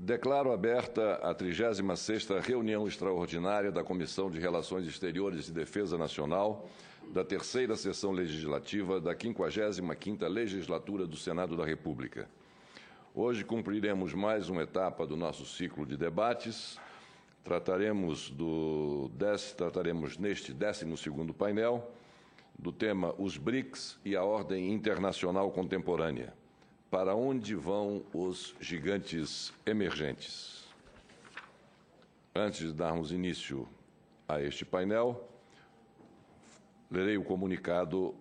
Declaro aberta a 36ª reunião extraordinária da Comissão de Relações Exteriores e Defesa Nacional da terceira sessão legislativa da 55ª Legislatura do Senado da República. Hoje cumpriremos mais uma etapa do nosso ciclo de debates. Trataremos neste 12º painel do tema Os BRICS e a Ordem Internacional Contemporânea. Para onde vão os gigantes emergentes? Antes de darmos início a este painel, lerei o comunicado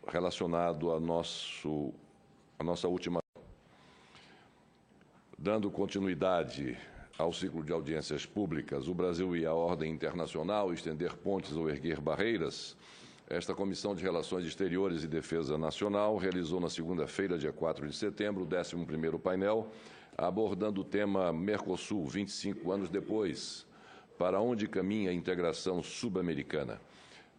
relacionado à nossa última. Dando continuidade ao ciclo de audiências públicas, o Brasil e a Ordem Internacional, estender pontes ou erguer barreiras, esta Comissão de Relações Exteriores e Defesa Nacional realizou na segunda-feira, dia 4 de setembro, o 11º painel, abordando o tema Mercosul, 25 anos depois, para onde caminha a integração sub-americana.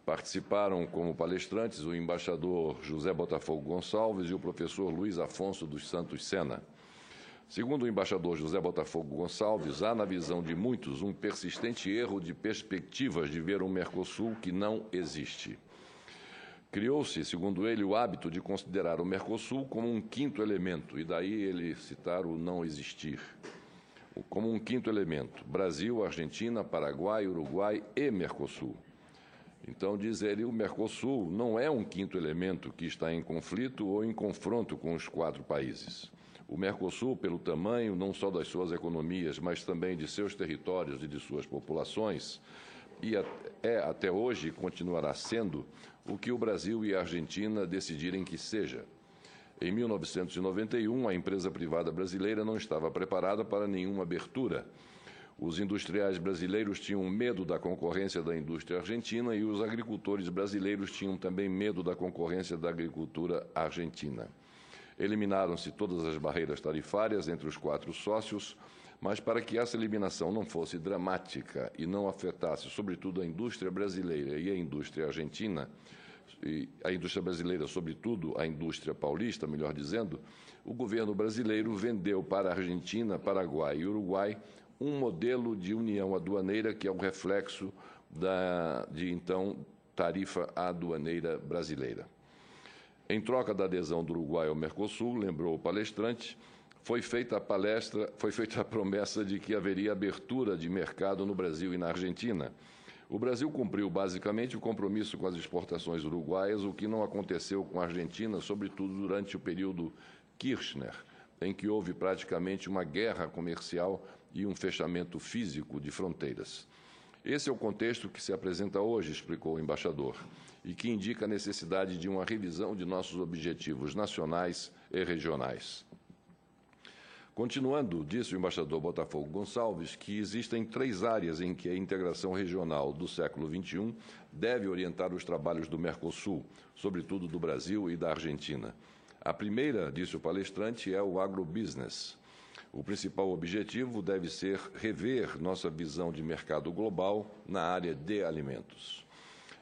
Participaram como palestrantes o embaixador José Botafogo Gonçalves e o professor Luiz Afonso dos Santos Sena. Segundo o embaixador José Botafogo Gonçalves, há na visão de muitos um persistente erro de perspectivas de ver um Mercosul que não existe. Criou-se, segundo ele, o hábito de considerar o Mercosul como um quinto elemento, e daí ele citar o não existir. Como um quinto elemento, Brasil, Argentina, Paraguai, Uruguai e Mercosul. Então, diz ele, o Mercosul não é um quinto elemento que está em conflito ou em confronto com os 4 países. O Mercosul, pelo tamanho não só das suas economias, mas também de seus territórios e de suas populações, até hoje continuará sendo o que o Brasil e a Argentina decidirem que seja. Em 1991, a empresa privada brasileira não estava preparada para nenhuma abertura. Os industriais brasileiros tinham medo da concorrência da indústria argentina e os agricultores brasileiros tinham também medo da concorrência da agricultura argentina. Eliminaram-se todas as barreiras tarifárias entre os 4 sócios, mas para que essa eliminação não fosse dramática e não afetasse, sobretudo, a indústria brasileira e a indústria argentina, e a indústria brasileira, sobretudo, a indústria paulista, melhor dizendo, o governo brasileiro vendeu para a Argentina, Paraguai e Uruguai um modelo de união aduaneira que é o reflexo então, tarifa aduaneira brasileira. Em troca da adesão do Uruguai ao Mercosul, lembrou o palestrante, foi feita a promessa de que haveria abertura de mercado no Brasil e na Argentina. O Brasil cumpriu basicamente o compromisso com as exportações uruguaias, o que não aconteceu com a Argentina, sobretudo durante o período Kirchner, em que houve praticamente uma guerra comercial e um fechamento físico de fronteiras. Esse é o contexto que se apresenta hoje, explicou o embaixador, e que indica a necessidade de uma revisão de nossos objetivos nacionais e regionais. Continuando, disse o embaixador Botafogo Gonçalves que existem 3 áreas em que a integração regional do século XXI deve orientar os trabalhos do Mercosul, sobretudo do Brasil e da Argentina. A primeira, disse o palestrante, é o agrobusiness. O principal objetivo deve ser rever nossa visão de mercado global na área de alimentos.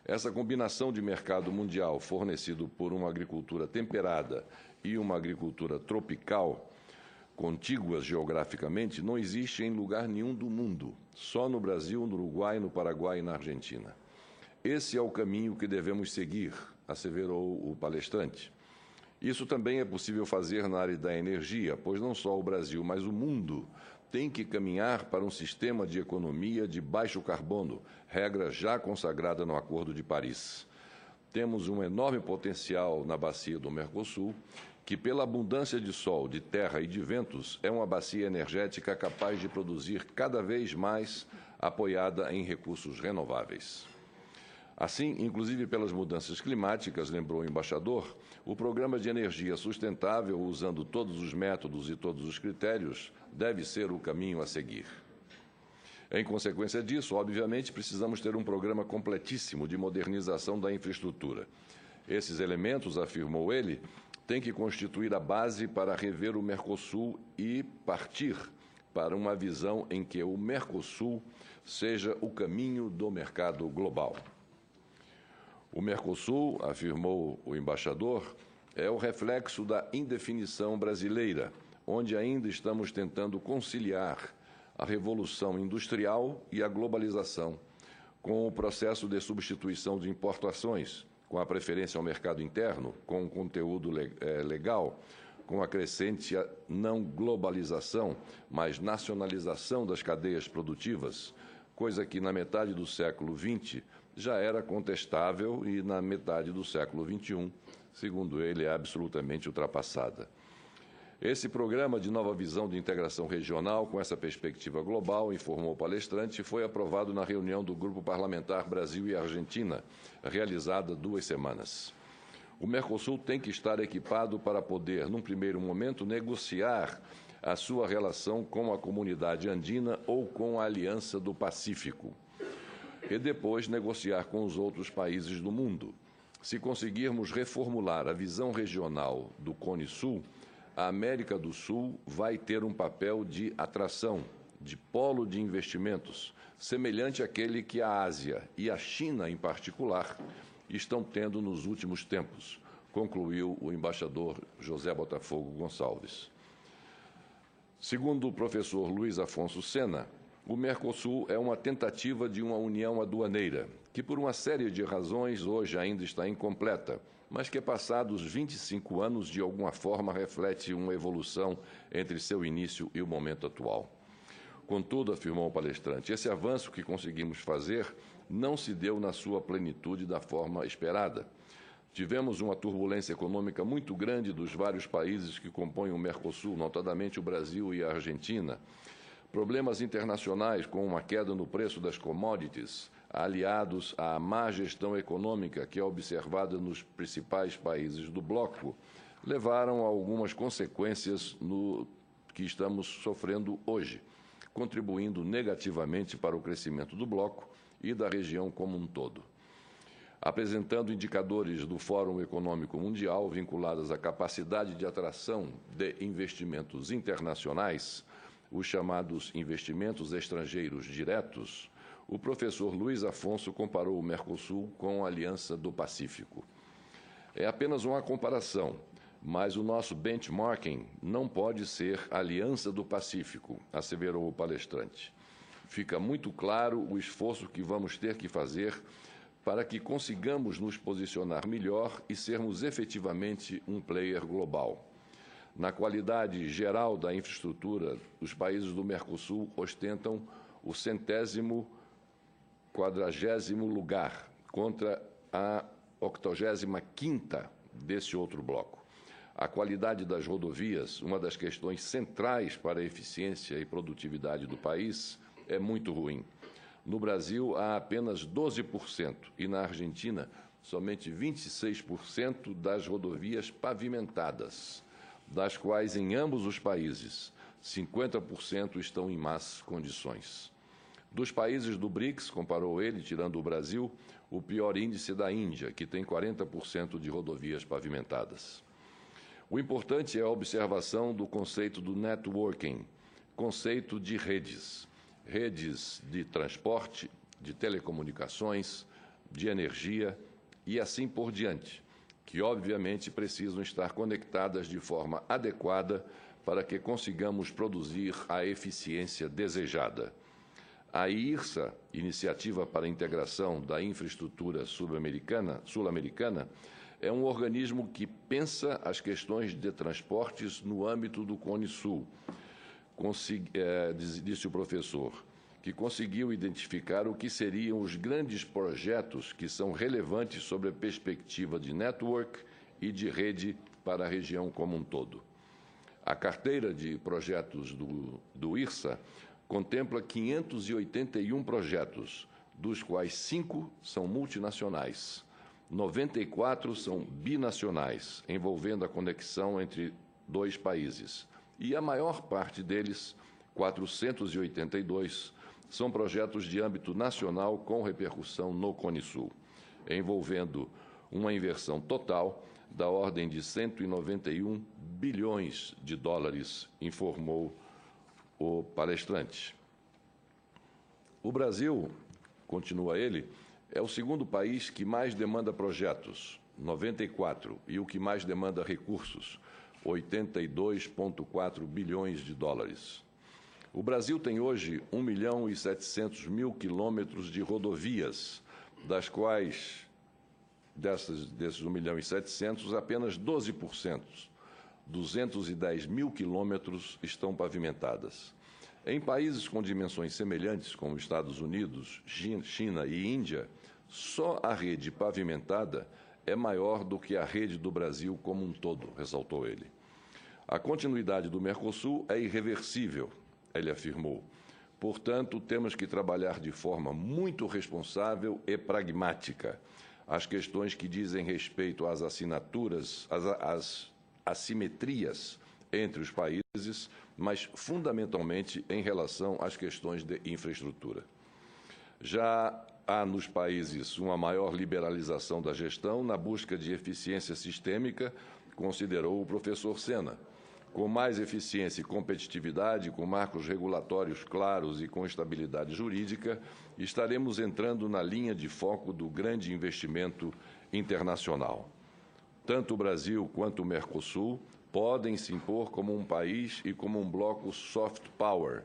Essa combinação de mercado mundial fornecido por uma agricultura temperada e uma agricultura tropical, contíguas geograficamente, não existe em lugar nenhum do mundo, só no Brasil, no Uruguai, no Paraguai e na Argentina. Esse é o caminho que devemos seguir, asseverou o palestrante. Isso também é possível fazer na área da energia, pois não só o Brasil, mas o mundo tem que caminhar para um sistema de economia de baixo carbono, regra já consagrada no Acordo de Paris. Temos um enorme potencial na bacia do Mercosul, que, pela abundância de sol, de terra e de ventos, é uma bacia energética capaz de produzir cada vez mais, apoiada em recursos renováveis. Assim, inclusive pelas mudanças climáticas, lembrou o embaixador, o Programa de Energia Sustentável, usando todos os métodos e todos os critérios, deve ser o caminho a seguir. Em consequência disso, obviamente, precisamos ter um programa completíssimo de modernização da infraestrutura. Esses elementos, afirmou ele, têm que constituir a base para rever o Mercosul e partir para uma visão em que o Mercosul seja o caminho do mercado global. O Mercosul, afirmou o embaixador, é o reflexo da indefinição brasileira, onde ainda estamos tentando conciliar a revolução industrial e a globalização, com o processo de substituição de importações, com a preferência ao mercado interno, com o conteúdo legal, com a crescente não globalização, mas nacionalização das cadeias produtivas, coisa que na metade do século XX já era contestável e na metade do século XXI, segundo ele, é absolutamente ultrapassada. Esse programa de nova visão de integração regional, com essa perspectiva global, informou o palestrante, foi aprovado na reunião do Grupo Parlamentar Brasil e Argentina, realizada há 2 semanas. O Mercosul tem que estar equipado para poder, num primeiro momento, negociar a sua relação com a comunidade andina ou com a Aliança do Pacífico, e depois negociar com os outros países do mundo. Se conseguirmos reformular a visão regional do Cone Sul, a América do Sul vai ter um papel de atração, de polo de investimentos, semelhante àquele que a Ásia e a China, em particular, estão tendo nos últimos tempos, concluiu o embaixador José Botafogo Gonçalves. Segundo o professor Luiz Afonso Sena, o Mercosul é uma tentativa de uma união aduaneira, que por uma série de razões hoje ainda está incompleta, mas que, passados 25 anos, de alguma forma reflete uma evolução entre seu início e o momento atual. Contudo, afirmou o palestrante, esse avanço que conseguimos fazer não se deu na sua plenitude da forma esperada. Tivemos uma turbulência econômica muito grande dos vários países que compõem o Mercosul, notadamente o Brasil e a Argentina. Problemas internacionais, com uma queda no preço das commodities, aliados à má gestão econômica que é observada nos principais países do bloco, levaram a algumas consequências no que estamos sofrendo hoje, contribuindo negativamente para o crescimento do bloco e da região como um todo. Apresentando indicadores do Fórum Econômico Mundial vinculados à capacidade de atração de investimentos internacionais, os chamados investimentos estrangeiros diretos, o professor Luiz Afonso comparou o Mercosul com a Aliança do Pacífico. É apenas uma comparação, mas o nosso benchmarking não pode ser a Aliança do Pacífico, asseverou o palestrante. Fica muito claro o esforço que vamos ter que fazer para que consigamos nos posicionar melhor e sermos efetivamente um player global. Na qualidade geral da infraestrutura, os países do Mercosul ostentam o 140º lugar contra a 85ª desse outro bloco. A qualidade das rodovias, uma das questões centrais para a eficiência e produtividade do país, é muito ruim. No Brasil, há apenas 12% e na Argentina, somente 26% das rodovias pavimentadas, das quais, em ambos os países, 50% estão em más condições. Dos países do BRICS, comparou ele, tirando o Brasil, o pior índice da Índia, que tem 40% de rodovias pavimentadas. O importante é a observação do conceito do networking, conceito de redes. Redes de transporte, de telecomunicações, de energia e assim por diante, que obviamente precisam estar conectadas de forma adequada para que consigamos produzir a eficiência desejada. A IRSA, Iniciativa para a Integração da Infraestrutura Sul-Americana, é um organismo que pensa as questões de transportes no âmbito do Cone Sul, disse o professor, que conseguiu identificar o que seriam os grandes projetos que são relevantes sobre a perspectiva de network e de rede para a região como um todo. A carteira de projetos do IRSA contempla 581 projetos, dos quais 5 são multinacionais, 94 são binacionais, envolvendo a conexão entre 2 países, e a maior parte deles, 482, são projetos de âmbito nacional com repercussão no Cone Sul, envolvendo uma inversão total da ordem de 191 bilhões de dólares, informou o palestrante. O Brasil, continua ele, é o segundo país que mais demanda projetos, 94, e o que mais demanda recursos, 82,4 bilhões de dólares. O Brasil tem hoje 1.700.000 quilômetros de rodovias, das quais, desses 1.700.000, apenas 12%, 210.000 quilômetros, estão pavimentadas. Em países com dimensões semelhantes, como Estados Unidos, China e Índia, só a rede pavimentada é maior do que a rede do Brasil como um todo, ressaltou ele. A continuidade do Mercosul é irreversível, ele afirmou. Portanto, temos que trabalhar de forma muito responsável e pragmática as questões que dizem respeito às assinaturas, às assimetrias entre os países, mas fundamentalmente em relação às questões de infraestrutura. Já há nos países uma maior liberalização da gestão na busca de eficiência sistêmica, considerou o professor Sena. Com mais eficiência e competitividade, com marcos regulatórios claros e com estabilidade jurídica, estaremos entrando na linha de foco do grande investimento internacional. Tanto o Brasil quanto o Mercosul podem se impor como um país e como um bloco soft power.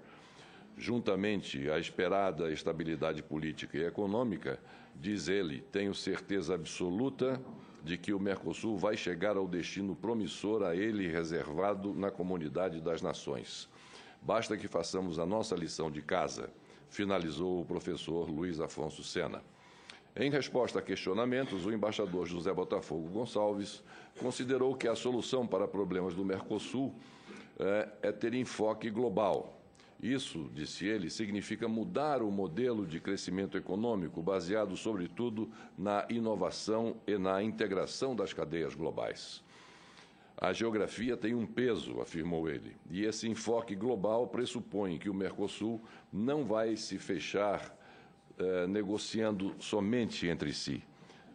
Juntamente à esperada estabilidade política e econômica, diz ele, tenho certeza absoluta de que o Mercosul vai chegar ao destino promissor a ele reservado na comunidade das nações. Basta que façamos a nossa lição de casa, finalizou o professor Luiz Afonso Sena. Em resposta a questionamentos, o embaixador José Botafogo Gonçalves considerou que a solução para problemas do Mercosul é ter enfoque global. Isso, disse ele, significa mudar o modelo de crescimento econômico baseado, sobretudo, na inovação e na integração das cadeias globais. A geografia tem um peso, afirmou ele, e esse enfoque global pressupõe que o Mercosul não vai se fechar negociando somente entre si.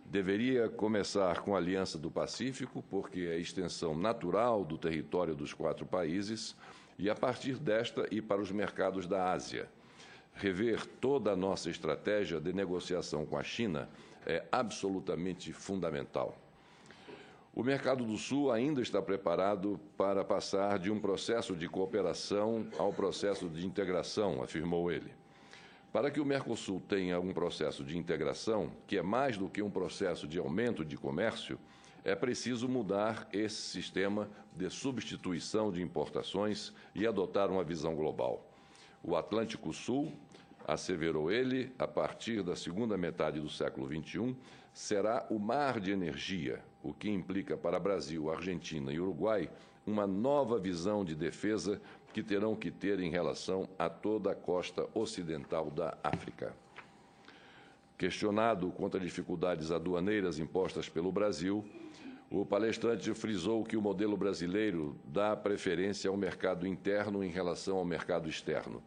Deveria começar com a Aliança do Pacífico, porque é a extensão natural do território dos 4 países, e a partir desta ir para os mercados da Ásia. Rever toda a nossa estratégia de negociação com a China é absolutamente fundamental. O Mercado do Sul ainda está preparado para passar de um processo de cooperação ao processo de integração, afirmou ele. Para que o Mercosul tenha um processo de integração, que é mais do que um processo de aumento de comércio, é preciso mudar esse sistema de substituição de importações e adotar uma visão global. O Atlântico Sul, asseverou ele, a partir da segunda metade do século XXI, será o mar de energia, o que implica para Brasil, Argentina e Uruguai uma nova visão de defesa que terão que ter em relação a toda a costa ocidental da África. Questionado quanto a dificuldades aduaneiras impostas pelo Brasil, o palestrante frisou que o modelo brasileiro dá preferência ao mercado interno em relação ao mercado externo.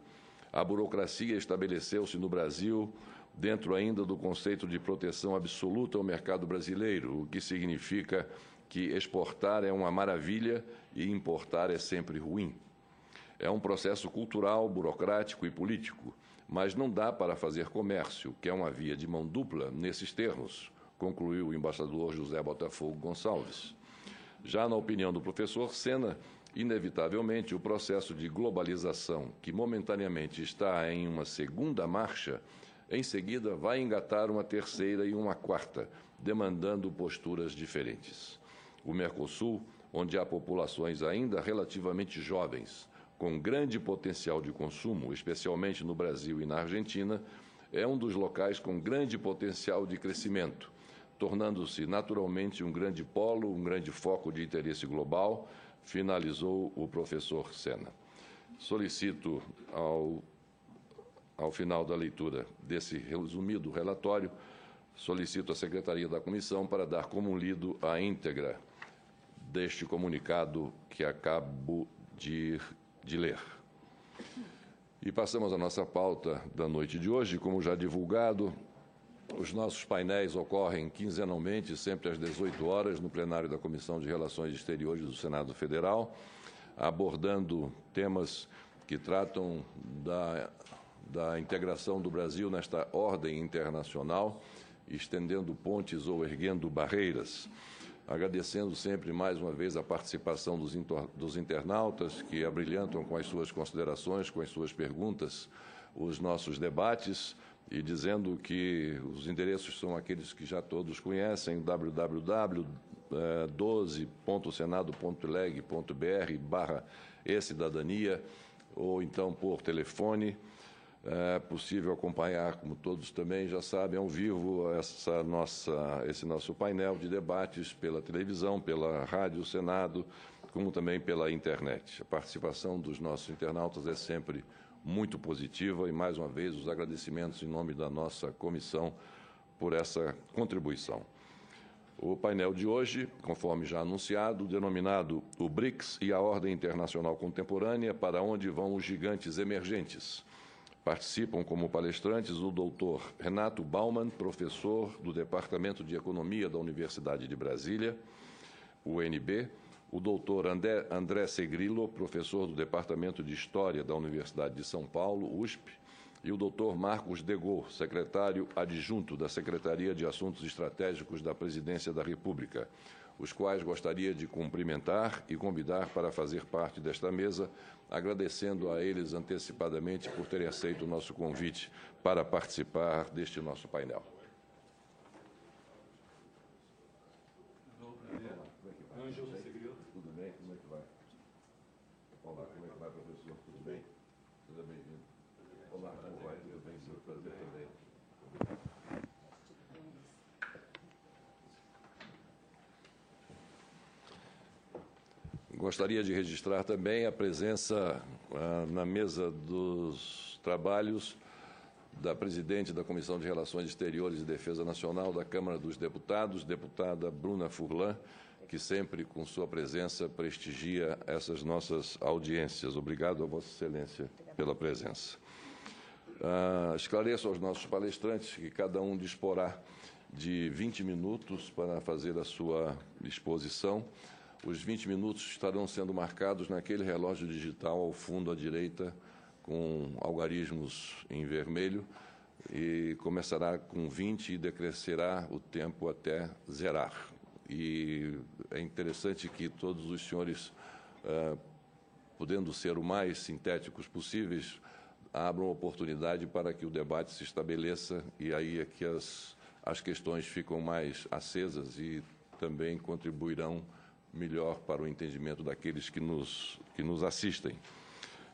A burocracia estabeleceu-se no Brasil dentro ainda do conceito de proteção absoluta ao mercado brasileiro, o que significa que exportar é uma maravilha e importar é sempre ruim. É um processo cultural, burocrático e político, mas não dá para fazer comércio, que é uma via de mão dupla, nesses termos, concluiu o embaixador José Botafogo Gonçalves. Já na opinião do professor Sena, inevitavelmente o processo de globalização, que momentaneamente está em uma segunda marcha, em seguida vai engatar uma terceira e uma quarta, demandando posturas diferentes. O Mercosul, onde há populações ainda relativamente jovens, com grande potencial de consumo, especialmente no Brasil e na Argentina, é um dos locais com grande potencial de crescimento, tornando-se naturalmente um grande polo, um grande foco de interesse global, finalizou o professor Sena. Solicito, ao final da leitura desse resumido relatório, solicito à Secretaria da Comissão para dar como lido a íntegra deste comunicado que acabo de ler. E passamos à nossa pauta da noite de hoje. Como já divulgado, os nossos painéis ocorrem quinzenalmente, sempre às 18 horas, no plenário da Comissão de Relações Exteriores do Senado Federal, abordando temas que tratam da integração do Brasil nesta ordem internacional, estendendo pontes ou erguendo barreiras. agradecendo sempre mais uma vez a participação dos internautas que abrilhantam com as suas considerações, com as suas perguntas, os nossos debates, e dizendo que os endereços são aqueles que já todos conhecem: www.12.senado.leg.br/e-cidadania, ou então por telefone. É possível acompanhar, como todos também já sabem, ao vivo esse nosso painel de debates pela televisão, pela Rádio Senado, como também pela internet. A participação dos nossos internautas é sempre muito positiva e, mais uma vez, os agradecimentos em nome da nossa comissão por essa contribuição. O painel de hoje, conforme já anunciado, denominado o BRICS e a Ordem Internacional Contemporânea, para onde vão os gigantes emergentes. Participam como palestrantes o doutor Renato Baumann, professor do Departamento de Economia da Universidade de Brasília, UNB, o doutor André Segrilo, professor do Departamento de História da Universidade de São Paulo, USP, e o doutor Marcos Degô, secretário adjunto da Secretaria de Assuntos Estratégicos da Presidência da República, os quais gostaria de cumprimentar e convidar para fazer parte desta mesa, agradecendo a eles antecipadamente por terem aceito o nosso convite para participar deste nosso painel. Ângelo Segrilo. Tudo bem? Como é que vai? Olá, como é que vai, professor? Tudo bem? Seja bem-vindo. Olá, como vai? Tudo bem? Seu prazer também. Gostaria de registrar também a presença na mesa dos trabalhos da presidente da Comissão de Relações Exteriores e Defesa Nacional da Câmara dos Deputados, deputada Bruna Furlan, que sempre, com sua presença, prestigia essas nossas audiências. Obrigado a Vossa Excelência pela presença. Esclareço aos nossos palestrantes que cada um disporá de 20 minutos para fazer a sua exposição. Os 20 minutos estarão sendo marcados naquele relógio digital ao fundo à direita, com algarismos em vermelho, e começará com 20 e decrescerá o tempo até zerar. E é interessante que todos os senhores, podendo ser o mais sintéticos possíveis, abram oportunidade para que o debate se estabeleça, e aí é que as questões ficam mais acesas e também contribuirão melhor para o entendimento daqueles que nos assistem.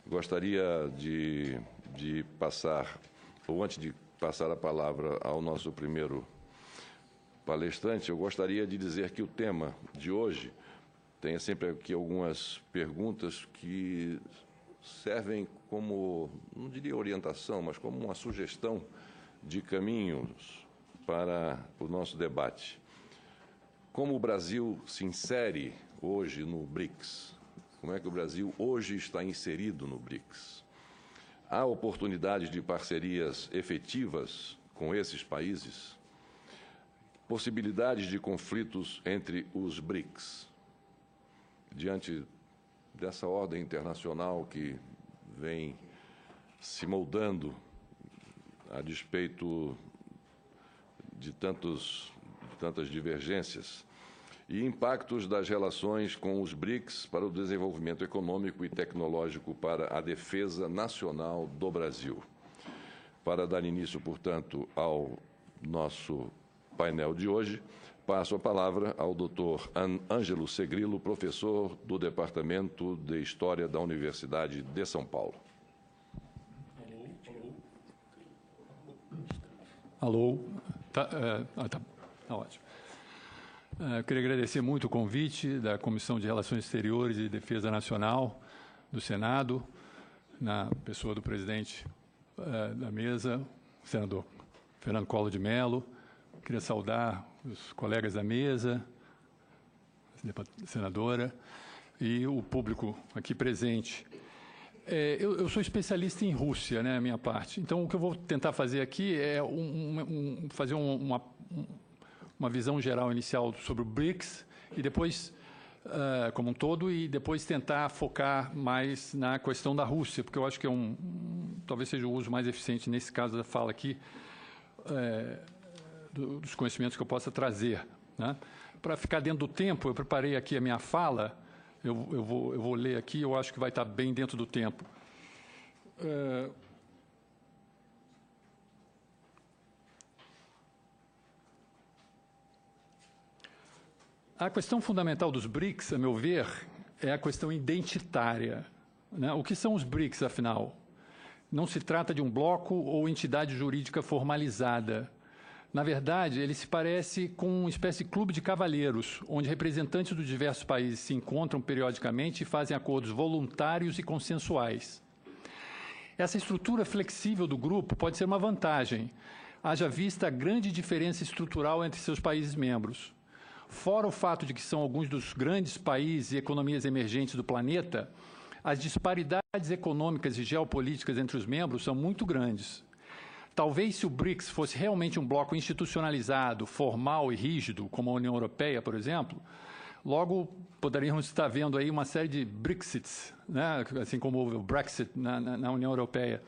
Gostaria de passar, ou antes de passar a palavra ao nosso primeiro palestrante, eu gostaria de dizer que o tema de hoje tem sempre aqui algumas perguntas que servem como, não diria orientação, mas como uma sugestão de caminhos para o nosso debate. Como o Brasil se insere hoje no BRICS? Como é que o Brasil hoje está inserido no BRICS? Há oportunidades de parcerias efetivas com esses países? Possibilidades de conflitos entre os BRICS? Diante dessa ordem internacional que vem se moldando a despeito de tantas divergências, e impactos das relações com os BRICS para o desenvolvimento econômico e tecnológico para a defesa nacional do Brasil. Para dar início, portanto, ao nosso painel de hoje, passo a palavra ao doutor Ângelo Segrilo, professor do Departamento de História da Universidade de São Paulo. Alô? Tá ótimo. Queria agradecer muito o convite da Comissão de Relações Exteriores e Defesa Nacional do Senado, na pessoa do presidente da mesa, o senador Fernando Collor de Mello. Queria saudar os colegas da mesa, a senadora, e o público aqui presente. Eu sou especialista em Rússia, né, a minha parte. Então, o que eu vou tentar fazer aqui é fazer uma visão geral inicial sobre o BRICS e depois, como um todo, e depois tentar focar mais na questão da Rússia, porque eu acho que talvez seja o uso mais eficiente, nesse caso da fala aqui, dos conhecimentos que eu possa trazer, né? para ficar dentro do tempo, eu preparei aqui a minha fala, eu vou ler aqui, eu acho que vai estar bem dentro do tempo. A questão fundamental dos BRICS, a meu ver, é a questão identitária, né? O que são os BRICS, afinal? Não se trata de um bloco ou entidade jurídica formalizada. Na verdade, ele se parece com uma espécie de clube de cavalheiros, onde representantes dos diversos países se encontram periodicamente e fazem acordos voluntários e consensuais. Essa estrutura flexível do grupo pode ser uma vantagem, haja vista a grande diferença estrutural entre seus países membros. Fora o fato de que são alguns dos grandes países e economias emergentes do planeta, as disparidades econômicas e geopolíticas entre os membros são muito grandes. Talvez se o BRICS fosse realmente um bloco institucionalizado, formal e rígido, como a União Europeia, por exemplo, logo poderíamos estar vendo aí uma série de Brexits, né? Assim como houve o Brexit na União Europeia.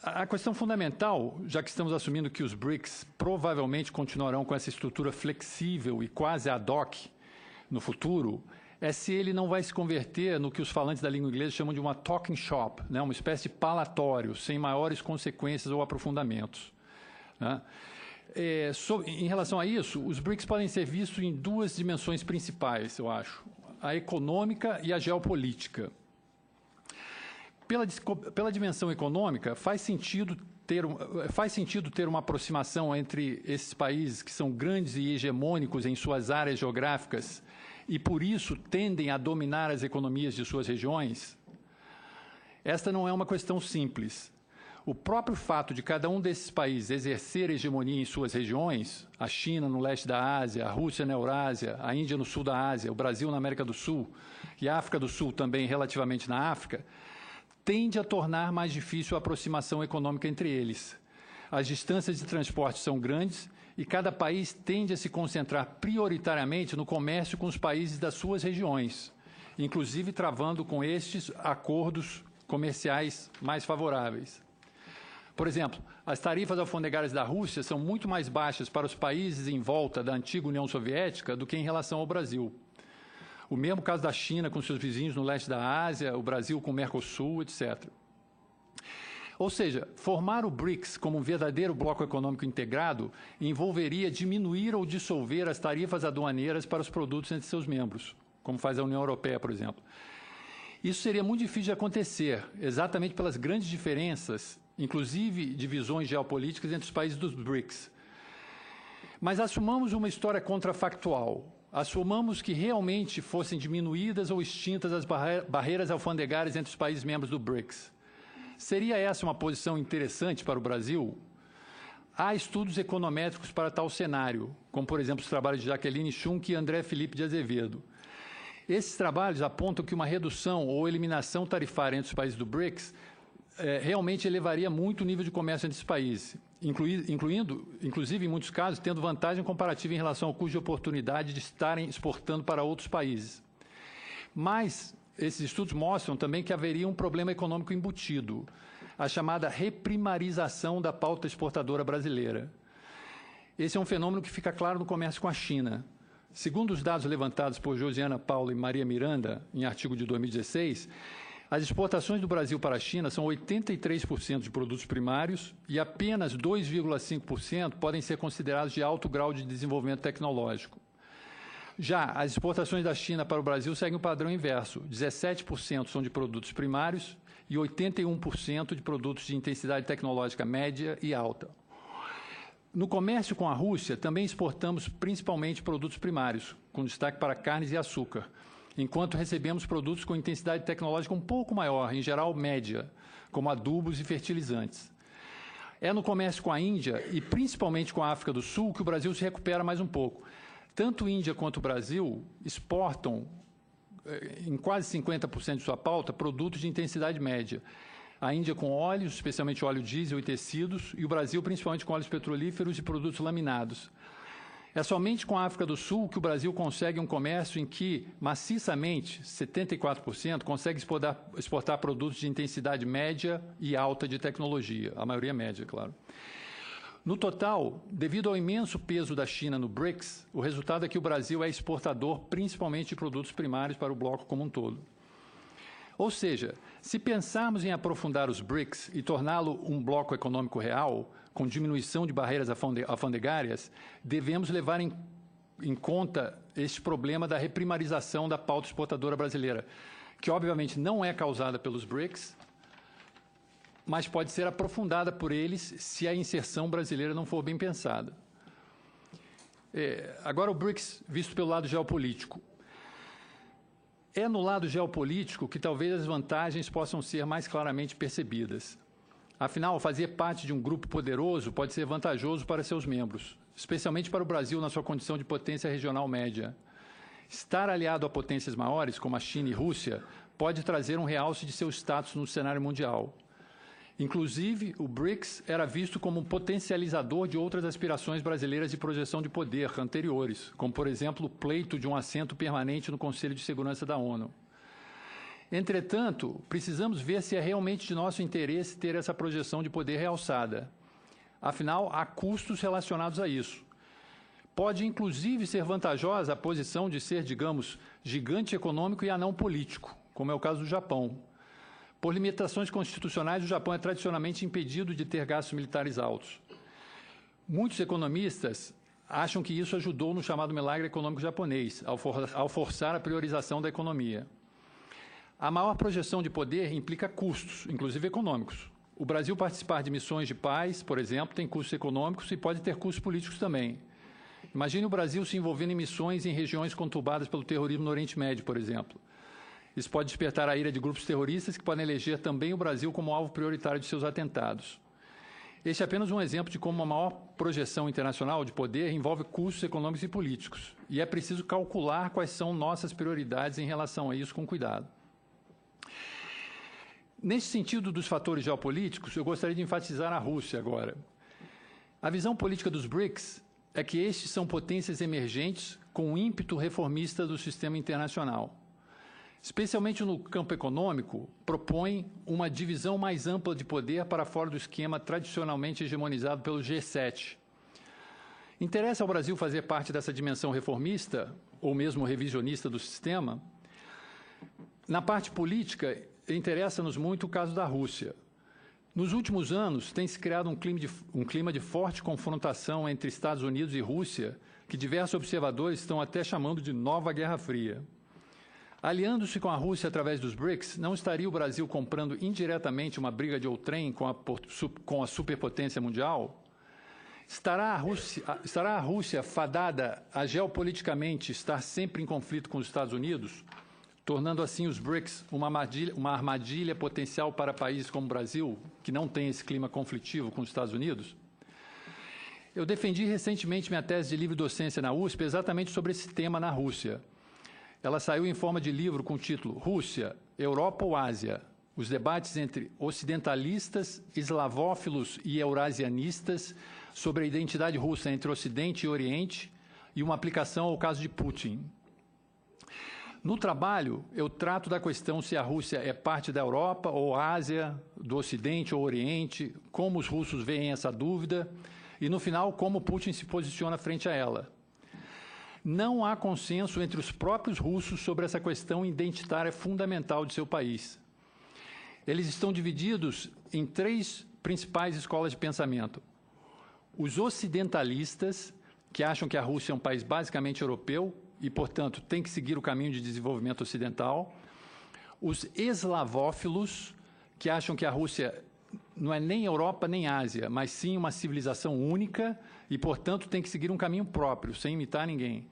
A questão fundamental, já que estamos assumindo que os BRICS provavelmente continuarão com essa estrutura flexível e quase ad hoc no futuro, é se ele não vai se converter no que os falantes da língua inglesa chamam de uma talking shop, né? Uma espécie de palatório, sem maiores consequências ou aprofundamentos, né? Em relação a isso, os BRICS podem ser vistos em duas dimensões principais, eu acho, a econômica e a geopolítica. Pela dimensão econômica, faz sentido ter uma aproximação entre esses países que são grandes e hegemônicos em suas áreas geográficas e, por isso, tendem a dominar as economias de suas regiões? Esta não é uma questão simples. O próprio fato de cada um desses países exercer hegemonia em suas regiões, a China no leste da Ásia, a Rússia na Eurásia, a Índia no sul da Ásia, o Brasil na América do Sul e a África do Sul também relativamente na África, tende a tornar mais difícil a aproximação econômica entre eles. As distâncias de transporte são grandes e cada país tende a se concentrar prioritariamente no comércio com os países das suas regiões, inclusive travando com estes acordos comerciais mais favoráveis. Por exemplo, as tarifas alfandegárias da Rússia são muito mais baixas para os países em volta da antiga União Soviética do que em relação ao Brasil. O mesmo caso da China com seus vizinhos no leste da Ásia, o Brasil com o Mercosul, etc. Ou seja, formar o BRICS como um verdadeiro bloco econômico integrado envolveria diminuir ou dissolver as tarifas aduaneiras para os produtos entre seus membros, como faz a União Europeia, por exemplo. Isso seria muito difícil de acontecer, exatamente pelas grandes diferenças, inclusive divisões geopolíticas entre os países dos BRICS. Mas assumamos uma história contrafactual. Assumamos que realmente fossem diminuídas ou extintas as barreiras alfandegárias entre os países membros do BRICS. Seria essa uma posição interessante para o Brasil? Há estudos econométricos para tal cenário, como, por exemplo, os trabalhos de Jaqueline Schunk e André Felipe de Azevedo. Esses trabalhos apontam que uma redução ou eliminação tarifária entre os países do BRICS realmente elevaria muito o nível de comércio entre esses países, inclusive, em muitos casos, tendo vantagem comparativa em relação ao custo de oportunidade de estarem exportando para outros países. Mas esses estudos mostram também que haveria um problema econômico embutido, a chamada reprimarização da pauta exportadora brasileira. Esse é um fenômeno que fica claro no comércio com a China. Segundo os dados levantados por Josiana Paulo e Maria Miranda, em artigo de 2016, as exportações do Brasil para a China são 83% de produtos primários e apenas 2,5% podem ser considerados de alto grau de desenvolvimento tecnológico. Já as exportações da China para o Brasil seguem o padrão inverso. 17% são de produtos primários e 81% de produtos de intensidade tecnológica média e alta. No comércio com a Rússia, também exportamos principalmente produtos primários, com destaque para carnes e açúcar, enquanto recebemos produtos com intensidade tecnológica um pouco maior, em geral média, como adubos e fertilizantes. É no comércio com a Índia e principalmente com a África do Sul que o Brasil se recupera mais um pouco. Tanto a Índia quanto o Brasil exportam, em quase 50% de sua pauta, produtos de intensidade média. A Índia com óleos, especialmente óleo diesel e tecidos, e o Brasil principalmente com óleos petrolíferos e produtos laminados. É somente com a África do Sul que o Brasil consegue um comércio em que, maciçamente, 74%, consegue exportar produtos de intensidade média e alta de tecnologia, a maioria média, claro. No total, devido ao imenso peso da China no BRICS, o resultado é que o Brasil é exportador principalmente de produtos primários para o bloco como um todo. Ou seja, se pensarmos em aprofundar os BRICS e torná-lo um bloco econômico real, com diminuição de barreiras alfandegárias, devemos levar em conta este problema da reprimarização da pauta exportadora brasileira, que obviamente não é causada pelos BRICS, mas pode ser aprofundada por eles se a inserção brasileira não for bem pensada. Agora, o BRICS, visto pelo lado geopolítico. É no lado geopolítico que talvez as vantagens possam ser mais claramente percebidas. Afinal, fazer parte de um grupo poderoso pode ser vantajoso para seus membros, especialmente para o Brasil na sua condição de potência regional média. Estar aliado a potências maiores, como a China e Rússia, pode trazer um realce de seu status no cenário mundial. Inclusive, o BRICS era visto como um potencializador de outras aspirações brasileiras de projeção de poder anteriores, como, por exemplo, o pleito de um assento permanente no Conselho de Segurança da ONU. Entretanto, precisamos ver se é realmente de nosso interesse ter essa projeção de poder realçada. Afinal, há custos relacionados a isso. Pode, inclusive, ser vantajosa a posição de ser, digamos, gigante econômico e anão político, como é o caso do Japão. Por limitações constitucionais, o Japão é tradicionalmente impedido de ter gastos militares altos. Muitos economistas acham que isso ajudou no chamado milagre econômico japonês, ao forçar a priorização da economia. A maior projeção de poder implica custos, inclusive econômicos. O Brasil participar de missões de paz, por exemplo, tem custos econômicos e pode ter custos políticos também. Imagine o Brasil se envolvendo em missões em regiões conturbadas pelo terrorismo no Oriente Médio, por exemplo. Isso pode despertar a ira de grupos terroristas que podem eleger também o Brasil como alvo prioritário de seus atentados. Este é apenas um exemplo de como a maior projeção internacional de poder envolve custos econômicos e políticos, e é preciso calcular quais são nossas prioridades em relação a isso com cuidado. Nesse sentido dos fatores geopolíticos, eu gostaria de enfatizar a Rússia agora. A visão política dos BRICS é que estes são potências emergentes com o ímpeto reformista do sistema internacional. Especialmente no campo econômico, propõe uma divisão mais ampla de poder para fora do esquema tradicionalmente hegemonizado pelo G7. Interessa ao Brasil fazer parte dessa dimensão reformista, ou mesmo revisionista do sistema? Na parte política, interessa-nos muito o caso da Rússia. Nos últimos anos, tem-se criado um clima de forte confrontação entre Estados Unidos e Rússia, que diversos observadores estão até chamando de nova Guerra Fria. Aliando-se com a Rússia através dos BRICS, não estaria o Brasil comprando indiretamente uma briga de outrem com a superpotência mundial? Estará a Rússia fadada a geopoliticamente estar sempre em conflito com os Estados Unidos, tornando assim os BRICS uma armadilha potencial para países como o Brasil, que não tem esse clima conflitivo com os Estados Unidos? Eu defendi recentemente minha tese de livre docência na USP exatamente sobre esse tema na Rússia. Ela saiu em forma de livro com o título Rússia, Europa ou Ásia? Os debates entre ocidentalistas, eslavófilos e eurasianistas sobre a identidade russa entre Ocidente e Oriente e uma aplicação ao caso de Putin. No trabalho, eu trato da questão se a Rússia é parte da Europa ou Ásia, do Ocidente ou Oriente, como os russos veem essa dúvida e, no final, como Putin se posiciona frente a ela. Não há consenso entre os próprios russos sobre essa questão identitária fundamental de seu país. Eles estão divididos em 3 principais escolas de pensamento. Os ocidentalistas, que acham que a Rússia é um país basicamente europeu e, portanto, tem que seguir o caminho de desenvolvimento ocidental. Os eslavófilos, que acham que a Rússia não é nem Europa nem Ásia, mas sim uma civilização única e, portanto, tem que seguir um caminho próprio, sem imitar ninguém.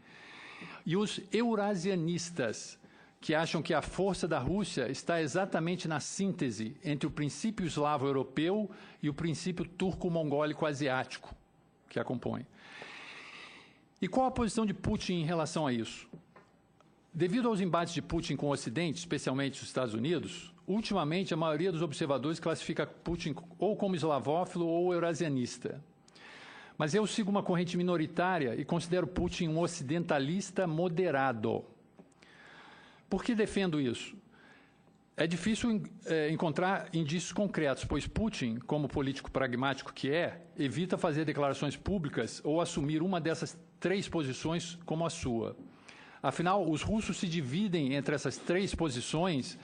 E os eurasianistas, que acham que a força da Rússia está exatamente na síntese entre o princípio eslavo-europeu e o princípio turco-mongólico-asiático que a compõe. E qual a posição de Putin em relação a isso? Devido aos embates de Putin com o Ocidente, especialmente os Estados Unidos, ultimamente a maioria dos observadores classifica Putin ou como eslavófilo ou eurasianista. Mas eu sigo uma corrente minoritária e considero Putin um ocidentalista moderado. Por que defendo isso? É difícil encontrar indícios concretos, pois Putin, como político pragmático que é, evita fazer declarações públicas ou assumir uma dessas três posições como a sua. Afinal, os russos se dividem entre essas três posições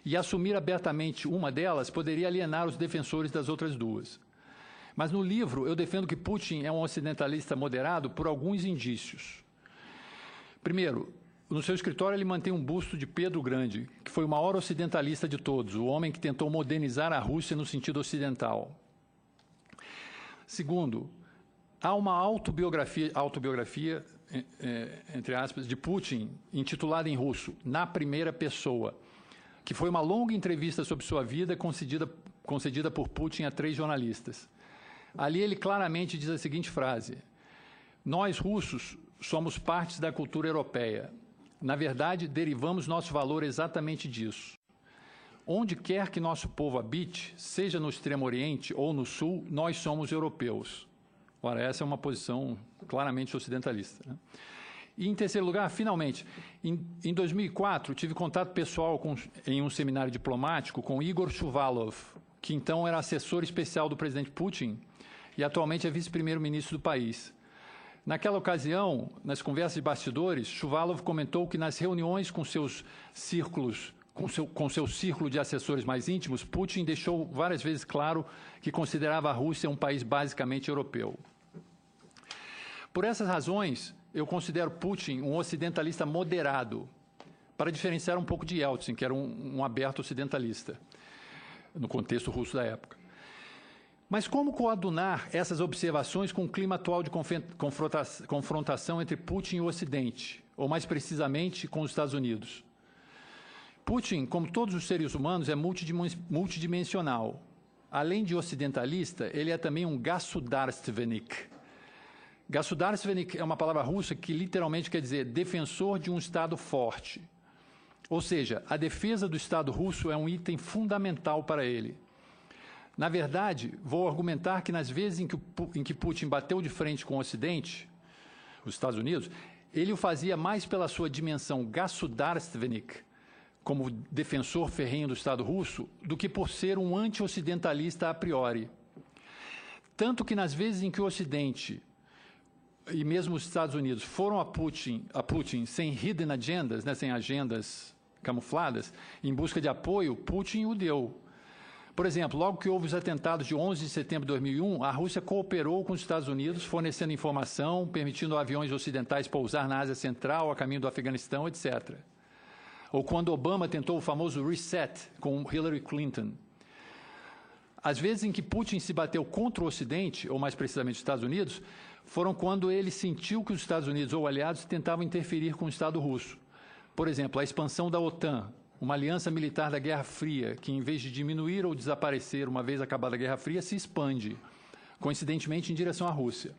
e assumir abertamente uma delas poderia alienar os defensores das outras duas. Mas no livro eu defendo que Putin é um ocidentalista moderado por alguns indícios. Primeiro, no seu escritório ele mantém um busto de Pedro o Grande, que foi o maior ocidentalista de todos, o homem que tentou modernizar a Rússia no sentido ocidental. Segundo, há uma autobiografia entre aspas, de Putin, intitulada em russo, Na Primeira Pessoa, que foi uma longa entrevista sobre sua vida concedida por Putin a 3 jornalistas. Ali ele claramente diz a seguinte frase: nós, russos, somos partes da cultura europeia. Na verdade, derivamos nosso valor exatamente disso. Onde quer que nosso povo habite, seja no Extremo Oriente ou no Sul, nós somos europeus. Ora, essa é uma posição claramente ocidentalista, né? E, em terceiro lugar, finalmente, em 2004, tive contato pessoal em um seminário diplomático com Igor Shuvalov, que então era assessor especial do presidente Putin e atualmente é vice-primeiro-ministro do país. Naquela ocasião, nas conversas de bastidores, Shuvalov comentou que nas reuniões com seus círculos, com seu círculo de assessores mais íntimos, Putin deixou várias vezes claro que considerava a Rússia um país basicamente europeu. Por essas razões, eu considero Putin um ocidentalista moderado, para diferenciar um pouco de Yeltsin, que era um aberto ocidentalista, no contexto russo da época. Mas como coadunar essas observações com o clima atual de confrontação entre Putin e o Ocidente, ou mais precisamente com os Estados Unidos? Putin, como todos os seres humanos, é multidimensional. Além de ocidentalista, ele é também um gasudarstvenik. Gasudarstvenik é uma palavra russa que literalmente quer dizer defensor de um Estado forte. Ou seja, a defesa do Estado russo é um item fundamental para ele. Na verdade, vou argumentar que nas vezes em que Putin bateu de frente com o Ocidente, os Estados Unidos, ele o fazia mais pela sua dimensão gasudarstvenik, como defensor ferrenho do Estado russo, do que por ser um anti-ocidentalista a priori. Tanto que nas vezes em que o Ocidente e mesmo os Estados Unidos foram a Putin sem hidden agendas, né, sem agendas camufladas, em busca de apoio, Putin o deu. Por exemplo, logo que houve os atentados de 11 de setembro de 2001, a Rússia cooperou com os Estados Unidos, fornecendo informação, permitindo aviões ocidentais pousar na Ásia Central, a caminho do Afeganistão, etc. Ou quando Obama tentou o famoso reset com Hillary Clinton. As vezes em que Putin se bateu contra o Ocidente, ou mais precisamente os Estados Unidos, foram quando ele sentiu que os Estados Unidos ou aliados tentavam interferir com o Estado russo. Por exemplo, a expansão da OTAN, uma aliança militar da Guerra Fria, que em vez de diminuir ou desaparecer uma vez acabada a Guerra Fria, se expande, coincidentemente em direção à Rússia.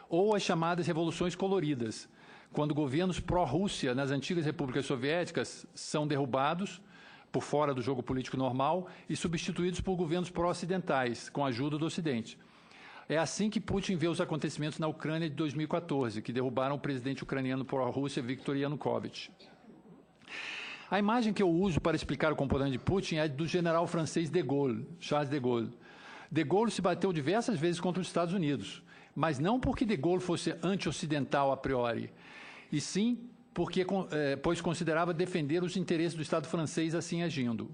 Ou as chamadas revoluções coloridas, quando governos pró-Rússia nas antigas repúblicas soviéticas são derrubados por fora do jogo político normal e substituídos por governos pró-ocidentais, com a ajuda do Ocidente. É assim que Putin vê os acontecimentos na Ucrânia de 2014, que derrubaram o presidente ucraniano pró-Rússia, Viktor Yanukovych. A imagem que eu uso para explicar o comportamento de Putin é a do general francês de Gaulle, Charles de Gaulle. De Gaulle se bateu diversas vezes contra os Estados Unidos, mas não porque de Gaulle fosse anti-ocidental a priori, e sim pois considerava defender os interesses do Estado francês assim agindo.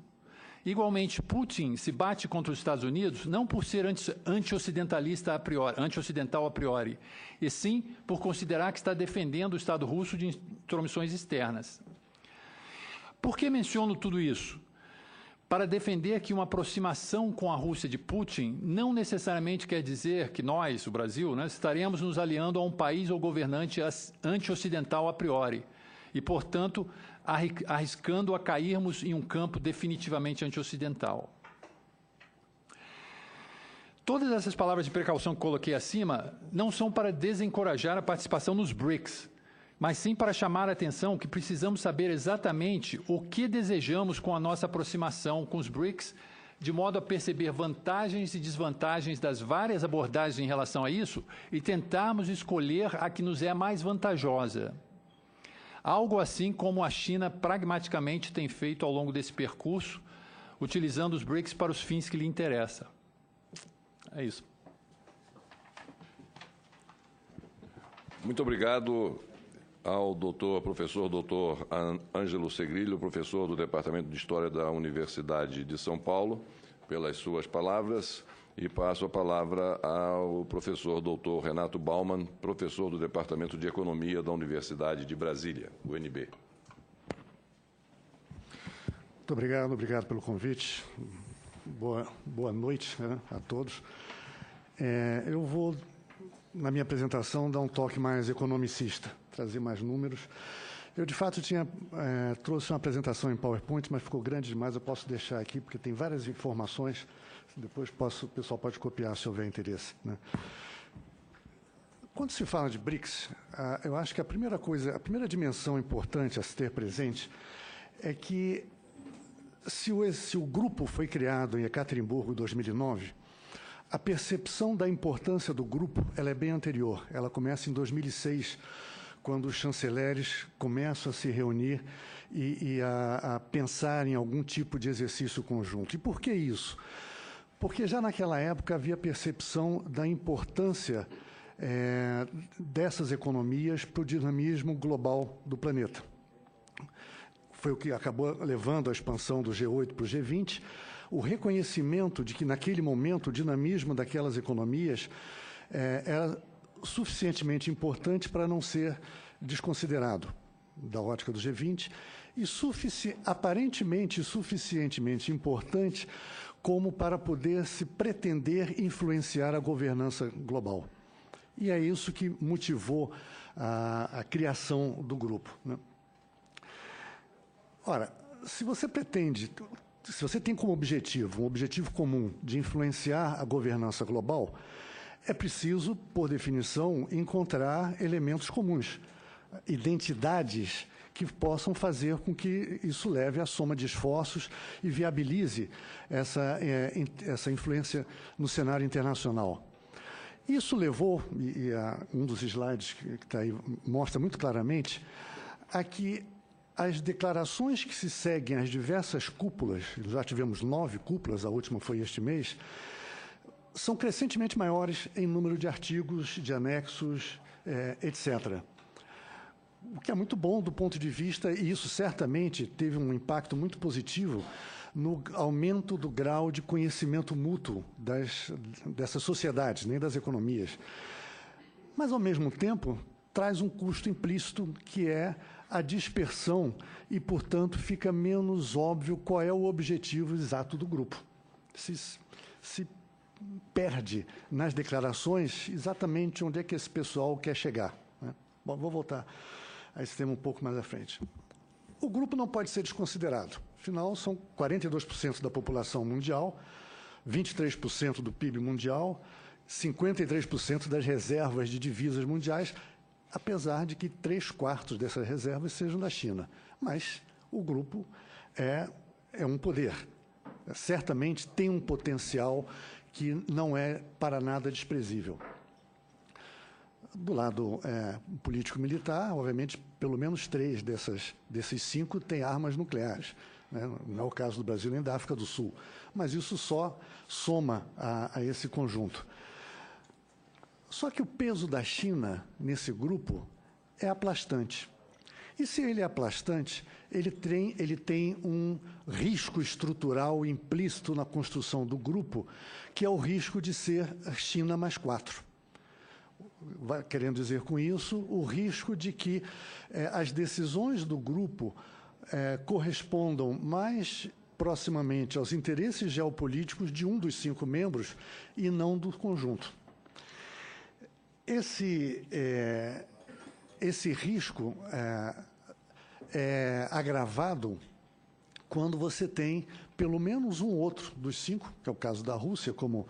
Igualmente, Putin se bate contra os Estados Unidos não por ser anti-ocidentalista a priori, anti-ocidental a priori, e sim por considerar que está defendendo o Estado russo de intromissões externas. Por que menciono tudo isso? Para defender que uma aproximação com a Rússia de Putin não necessariamente quer dizer que nós, o Brasil, né, estaremos nos aliando a um país ou governante anti-ocidental a priori e, portanto, arriscando a cairmos em um campo definitivamente anti-ocidental. Todas essas palavras de precaução que coloquei acima não são para desencorajar a participação nos BRICS, mas sim para chamar a atenção que precisamos saber exatamente o que desejamos com a nossa aproximação com os BRICS, de modo a perceber vantagens e desvantagens das várias abordagens em relação a isso e tentarmos escolher a que nos é mais vantajosa. algo assim como a China pragmaticamente tem feito ao longo desse percurso, utilizando os BRICS para os fins que lhe interessam. É isso. Muito obrigado ao professor doutor Ângelo Segrilho, professor do Departamento de História da Universidade de São Paulo, pelas suas palavras, e passo a palavra ao professor doutor Renato Baumann, professor do Departamento de Economia da Universidade de Brasília, UNB. Muito obrigado pelo convite. Boa noite, né, a todos. Eu vou, na minha apresentação, dar um toque mais economicista, trazer mais números. Eu, de fato, trouxe uma apresentação em PowerPoint, mas ficou grande demais, eu posso deixar aqui, porque tem várias informações, depois o pessoal pode copiar se houver interesse, né? Quando se fala de BRICS, eu acho que a primeira dimensão importante a se ter presente é que se o grupo foi criado em Ekaterimburgo em 2009, a percepção da importância do grupo ela é bem anterior. Ela começa em 2006, quando os chanceleres começam a se reunir e a pensar em algum tipo de exercício conjunto. E por que isso? Porque já naquela época havia percepção da importância dessas economias para o dinamismo global do planeta. Foi o que acabou levando a expansão do G8 para o G20, o reconhecimento de que, naquele momento, o dinamismo daquelas economias era suficientemente importante para não ser desconsiderado da ótica do G20 e aparentemente suficientemente importante como para poder se pretender influenciar a governança global. E é isso que motivou a criação do grupo, né? Ora, se você tem como objetivo, um objetivo comum de influenciar a governança global, é preciso, por definição, encontrar elementos comuns, identidades que possam fazer com que isso leve à soma de esforços e viabilize essa influência no cenário internacional. Isso levou, um dos slides que está aí mostra muito claramente, a que as declarações que se seguem às diversas cúpulas, já tivemos 9 cúpulas, a última foi este mês, são crescentemente maiores em número de artigos, de anexos, etc. O que é muito bom do ponto de vista, e isso certamente teve um impacto muito positivo no aumento do grau de conhecimento mútuo dessas sociedades, nem das economias. Mas, ao mesmo tempo, traz um custo implícito que é a dispersão e, portanto, fica menos óbvio qual é o objetivo exato do grupo. Se perde nas declarações exatamente onde é que esse pessoal quer chegar, né? Bom, vou voltar a esse tema um pouco mais à frente. O grupo não pode ser desconsiderado. Afinal, são 42% da população mundial, 23% do PIB mundial, 53% das reservas de divisas mundiais, apesar de que 3/4 dessas reservas sejam da China. Mas o grupo é um poder. Certamente tem um potencial que não é para nada desprezível. Do lado político-militar, obviamente, pelo menos 3 desses 5 têm armas nucleares, né? Não é o caso do Brasil nem da África do Sul. Mas isso só soma a esse conjunto. Só que o peso da China nesse grupo é aplastante. E se ele é aplastante, ele tem um risco estrutural implícito na construção do grupo, que é o risco de ser China mais 4. Querendo dizer com isso, o risco de que as decisões do grupo correspondam mais proximamente aos interesses geopolíticos de um dos 5 membros e não do conjunto. Esse risco é agravado quando você tem pelo menos um outro dos 5, que é o caso da Rússia, como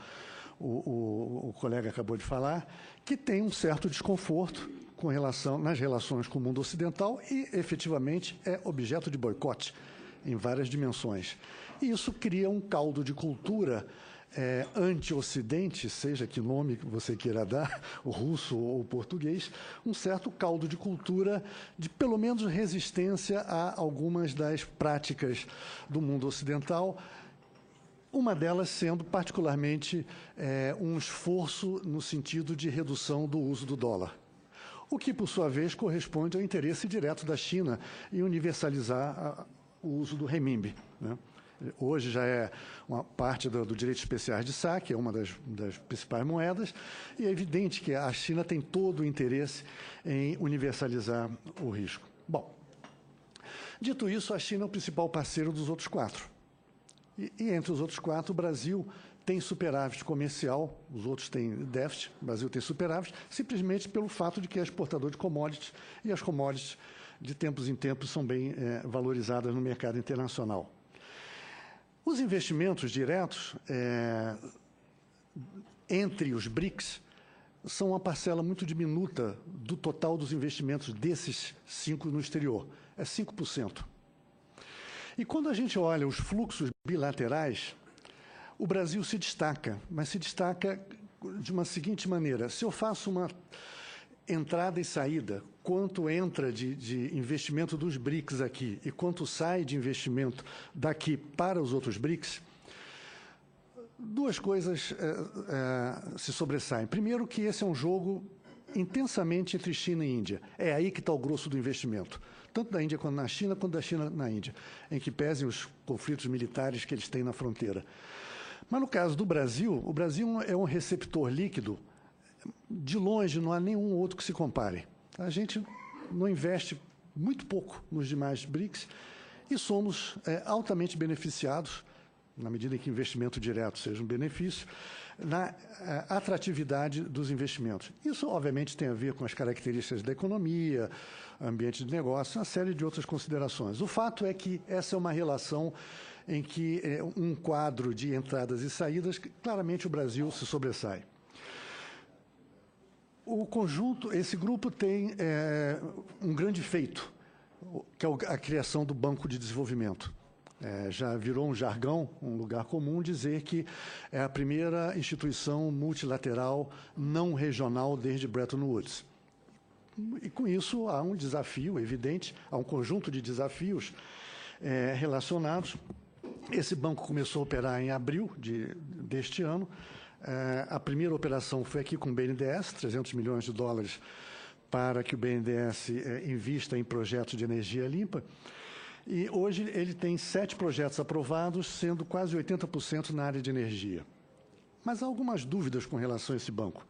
o colega acabou de falar, que tem um certo desconforto nas relações com o mundo ocidental e, efetivamente, é objeto de boicote em várias dimensões. E isso cria um caldo de cultura anti-Ocidente, seja que nome você queira dar, o russo ou o português, um certo caldo de cultura de, pelo menos, resistência a algumas das práticas do mundo ocidental, uma delas sendo particularmente um esforço no sentido de redução do uso do dólar, o que, por sua vez, corresponde ao interesse direto da China em universalizar o uso do renminbi, né? Hoje já é uma parte do direito especiais de saque, é uma das principais moedas, e é evidente que a China tem todo o interesse em universalizar o risco. Bom, dito isso, a China é o principal parceiro dos outros 4. E entre os outros 4, o Brasil tem superávit comercial, os outros têm déficit, o Brasil tem superávit, simplesmente pelo fato de que é exportador de commodities, e as commodities, de tempos em tempos, são bem valorizadas no mercado internacional. Os investimentos diretos entre os BRICS são uma parcela muito diminuta do total dos investimentos desses 5 no exterior, é 5%. E quando a gente olha os fluxos bilaterais, o Brasil se destaca, mas se destaca de uma seguinte maneira: se eu faço uma entrada e saída, quanto entra de investimento dos BRICS aqui e quanto sai de investimento daqui para os outros BRICS, duas coisas se sobressaem. Primeiro, que esse é um jogo intensamente entre China e Índia. É aí que está o grosso do investimento, tanto da Índia quanto na China, quanto da China na Índia, em que pesem os conflitos militares que eles têm na fronteira. Mas no caso do Brasil, o Brasil é um receptor líquido. De longe, não há nenhum outro que se compare. A gente não investe muito pouco nos demais BRICS e somos altamente beneficiados, na medida em que investimento direto seja um benefício, na atratividade dos investimentos. Isso, obviamente, tem a ver com as características da economia, ambiente de negócio, uma série de outras considerações. O fato é que essa é uma relação em que um quadro de entradas e saídas, claramente o Brasil se sobressai. O conjunto, esse grupo tem um grande feito, que é a criação do Banco de Desenvolvimento. Já virou um jargão, um lugar comum, dizer que é a primeira instituição multilateral não regional desde Bretton Woods. E com isso há um desafio evidente, há um conjunto de desafios relacionados. Esse banco começou a operar em abril deste ano. A primeira operação foi aqui com o BNDES, 300 milhões de dólares para que o BNDES invista em projetos de energia limpa. E hoje ele tem 7 projetos aprovados, sendo quase 80% na área de energia. Mas há algumas dúvidas com relação a esse banco.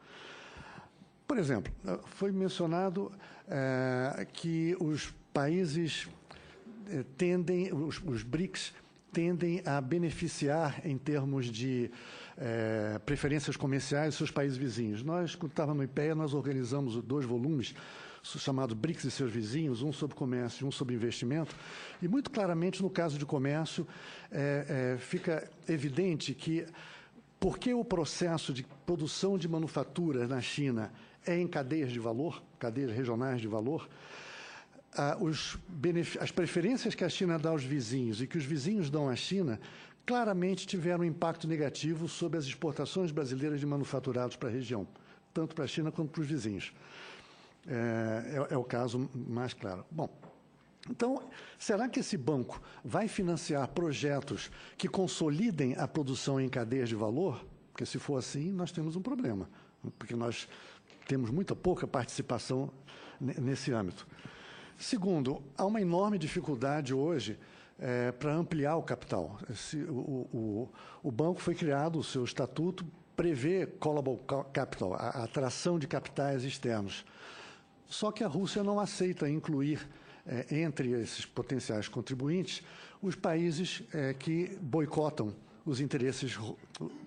Por exemplo, foi mencionado que os países os BRICS tendem a beneficiar em termos de preferências comerciais seus países vizinhos. Nós, quando estava no IPEA, nós organizamos 2 volumes chamados BRICS e seus vizinhos, um sobre comércio e um sobre investimento, e muito claramente no caso de comércio fica evidente que porque o processo de produção de manufatura na China é em cadeias de valor, cadeias regionais de valor, as preferências que a China dá aos vizinhos e que os vizinhos dão à China claramente tiveram um impacto negativo sobre as exportações brasileiras de manufaturados para a região, tanto para a China quanto para os vizinhos. É o caso mais claro. Bom, então, será que esse banco vai financiar projetos que consolidem a produção em cadeias de valor? Porque, se for assim, nós temos um problema, porque nós temos muito pouca participação nesse âmbito. Segundo, há uma enorme dificuldade hoje para ampliar o capital. O banco foi criado, o seu estatuto prevê callable capital, a atração de capitais externos. Só que a Rússia não aceita incluir entre esses potenciais contribuintes os países que boicotam os interesses,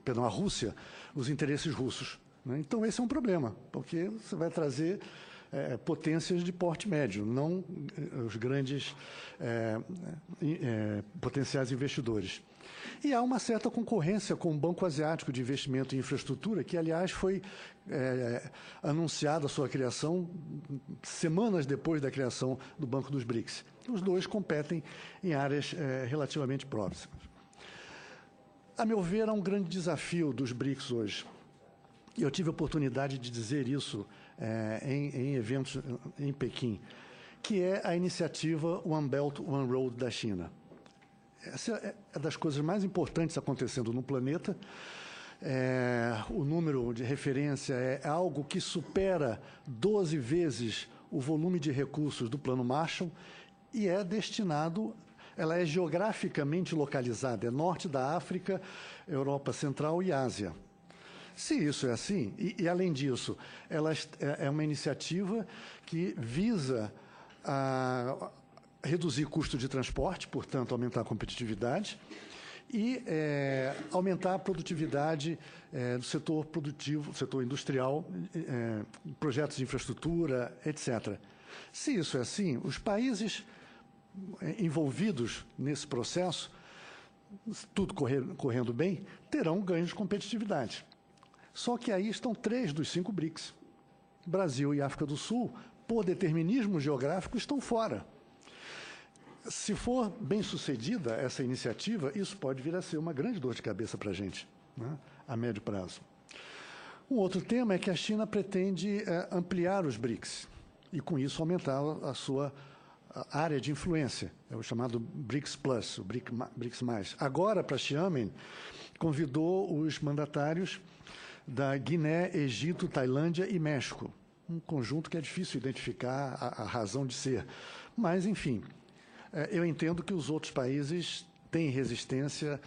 a Rússia, os interesses russos, né? Então, esse é um problema, porque você vai trazer potências de porte médio, não os grandes potenciais investidores. E há uma certa concorrência com o Banco Asiático de Investimento em Infraestrutura, que, aliás, foi anunciada a sua criação semanas depois da criação do Banco dos BRICS. Os dois competem em áreas relativamente próximas. A meu ver, há um grande desafio dos BRICS hoje. E eu tive a oportunidade de dizer isso em eventos em Pequim, que é a iniciativa One Belt, One Road da China. Essa é das coisas mais importantes acontecendo no planeta. O número de referência é algo que supera 12 vezes o volume de recursos do Plano Marshall e é destinado, ela é geograficamente localizada, é norte da África, Europa Central e Ásia. Se isso é assim, e além disso, ela é uma iniciativa que visa reduzir custo de transporte, portanto, aumentar a competitividade, e aumentar a produtividade do setor produtivo, setor industrial, projetos de infraestrutura, etc. Se isso é assim, os países envolvidos nesse processo, tudo correndo bem, terão ganhos de competitividade. Só que aí estão 3 dos 5 BRICS. Brasil e África do Sul, por determinismo geográfico, estão fora. Se for bem sucedida essa iniciativa, isso pode vir a ser uma grande dor de cabeça para a gente, né, a médio prazo. Um outro tema é que a China pretende ampliar os BRICS e, com isso, aumentar a sua área de influência, é o chamado BRICS Plus, o BRICS+. Agora, para Xiamen, convidou os mandatários da Guiné, Egito, Tailândia e México, um conjunto que é difícil identificar a razão de ser. Mas, enfim, eu entendo que os outros países têm resistência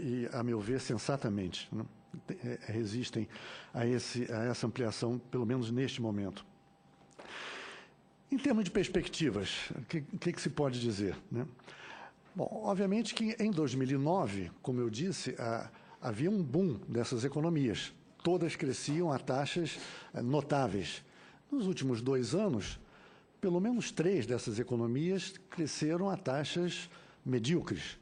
e, a meu ver, sensatamente, né? Resistem a essa ampliação, pelo menos neste momento. Em termos de perspectivas, o que se pode dizer, né? Bom, obviamente que em 2009, como eu disse, havia um boom dessas economias. Todas cresciam a taxas notáveis. Nos últimos 2 anos, pelo menos 3 dessas economias cresceram a taxas medíocres.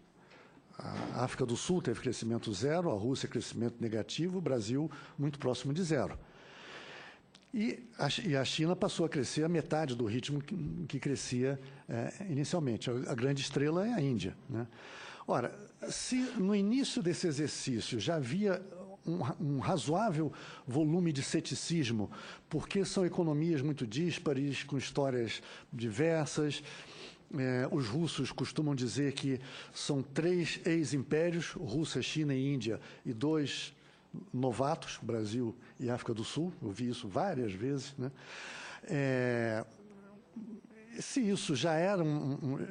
A África do Sul teve crescimento zero, a Rússia crescimento negativo, o Brasil muito próximo de zero. E a China passou a crescer a metade do ritmo que crescia inicialmente. A grande estrela é a Índia, né? Ora, se no início desse exercício já havia um razoável volume de ceticismo, porque são economias muito díspares, com histórias diversas, os russos costumam dizer que são 3 ex-impérios, Rússia, China e Índia, e 2 novatos, Brasil e África do Sul, eu vi isso várias vezes, né? Se isso já era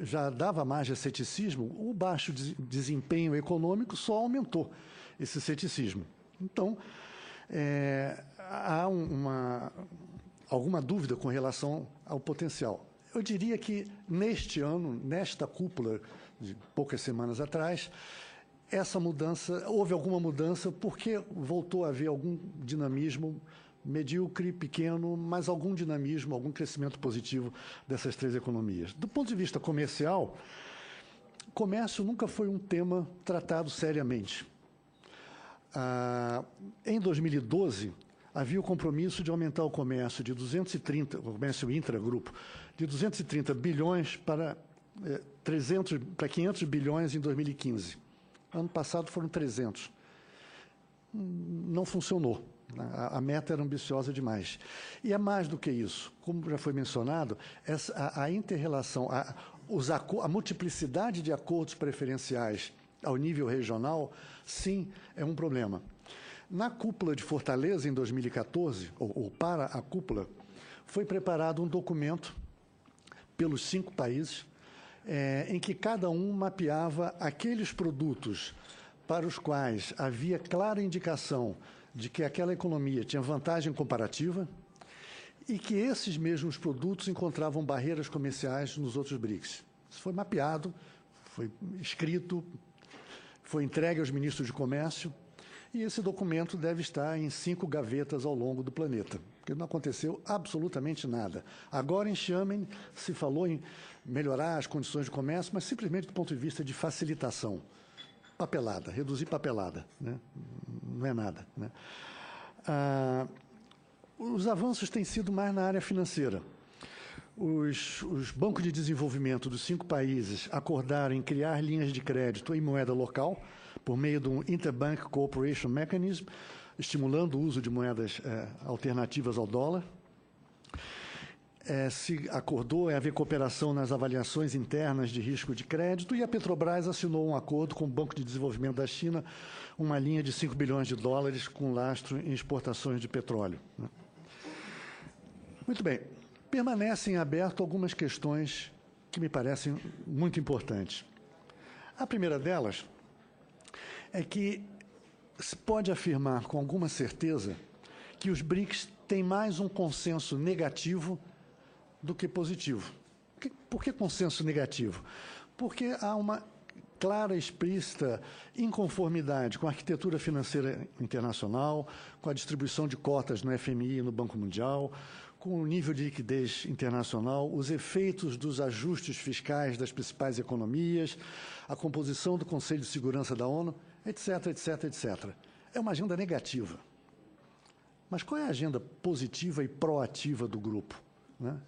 já dava margem a ceticismo, o baixo desempenho econômico só aumentou esse ceticismo. Então, há alguma dúvida com relação ao potencial. Eu diria que neste ano, nesta cúpula de poucas semanas atrás, essa mudança, houve alguma mudança porque voltou a haver algum dinamismo medíocre, pequeno, mas algum dinamismo, algum crescimento positivo dessas 3 economias. Do ponto de vista comercial, comércio nunca foi um tema tratado seriamente. Em 2012, havia o compromisso de aumentar o comércio de 230, o comércio intragrupo, de 230 bilhões para 500 bilhões em 2015. Ano passado foram 300. Não funcionou. A meta era ambiciosa demais. E é mais do que isso. Como já foi mencionado, a inter-relação, a multiplicidade de acordos preferenciais ao nível regional, sim, é um problema. Na cúpula de Fortaleza, em 2014, ou para a cúpula, foi preparado um documento pelos 5 países, em que cada um mapeava aqueles produtos para os quais havia clara indicação de que aquela economia tinha vantagem comparativa e que esses mesmos produtos encontravam barreiras comerciais nos outros BRICS. Isso foi mapeado, foi escrito, foi entregue aos ministros de comércio e esse documento deve estar em 5 gavetas ao longo do planeta, porque não aconteceu absolutamente nada. Agora, em Xiamen, se falou em melhorar as condições de comércio, mas simplesmente do ponto de vista de facilitação. Papelada, reduzir papelada, né? Não é nada, né? Os avanços têm sido mais na área financeira. os bancos de desenvolvimento dos 5 países acordaram em criar linhas de crédito em moeda local, por meio de um Interbank Cooperation Mechanism, estimulando o uso de moedas alternativas ao dólar. Se acordou em haver cooperação nas avaliações internas de risco de crédito, e a Petrobras assinou um acordo com o Banco de Desenvolvimento da China, uma linha de 5 bilhões de dólares com lastro em exportações de petróleo. Muito bem. Permanecem abertas algumas questões que me parecem muito importantes. A primeira delas é que se pode afirmar com alguma certeza que os BRICS têm mais um consenso negativo do que positivo. Por que consenso negativo? Porque há uma clara e explícita inconformidade com a arquitetura financeira internacional, com a distribuição de cotas no FMI e no Banco Mundial, com o nível de liquidez internacional, os efeitos dos ajustes fiscais das principais economias, a composição do Conselho de Segurança da ONU, etc., etc., etc. É uma agenda negativa. Mas qual é a agenda positiva e proativa do grupo?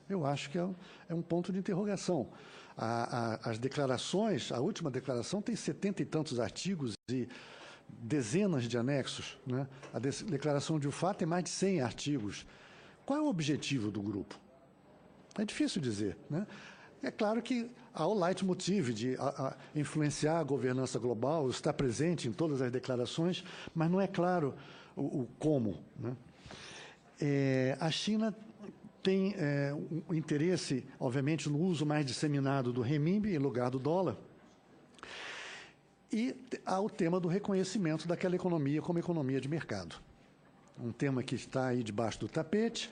Eu acho que é um ponto de interrogação. As declarações, a última declaração tem 70 e tantos artigos e dezenas de anexos. A declaração de Ufá tem mais de 100 artigos. Qual é o objetivo do grupo? É difícil dizer. É claro que há o leitmotiv de influenciar a governança global, está presente em todas as declarações, mas não é claro o como. A China tem um interesse, obviamente, no uso mais disseminado do renminbi em lugar do dólar. E há o tema do reconhecimento daquela economia como economia de mercado. Um tema que está aí debaixo do tapete.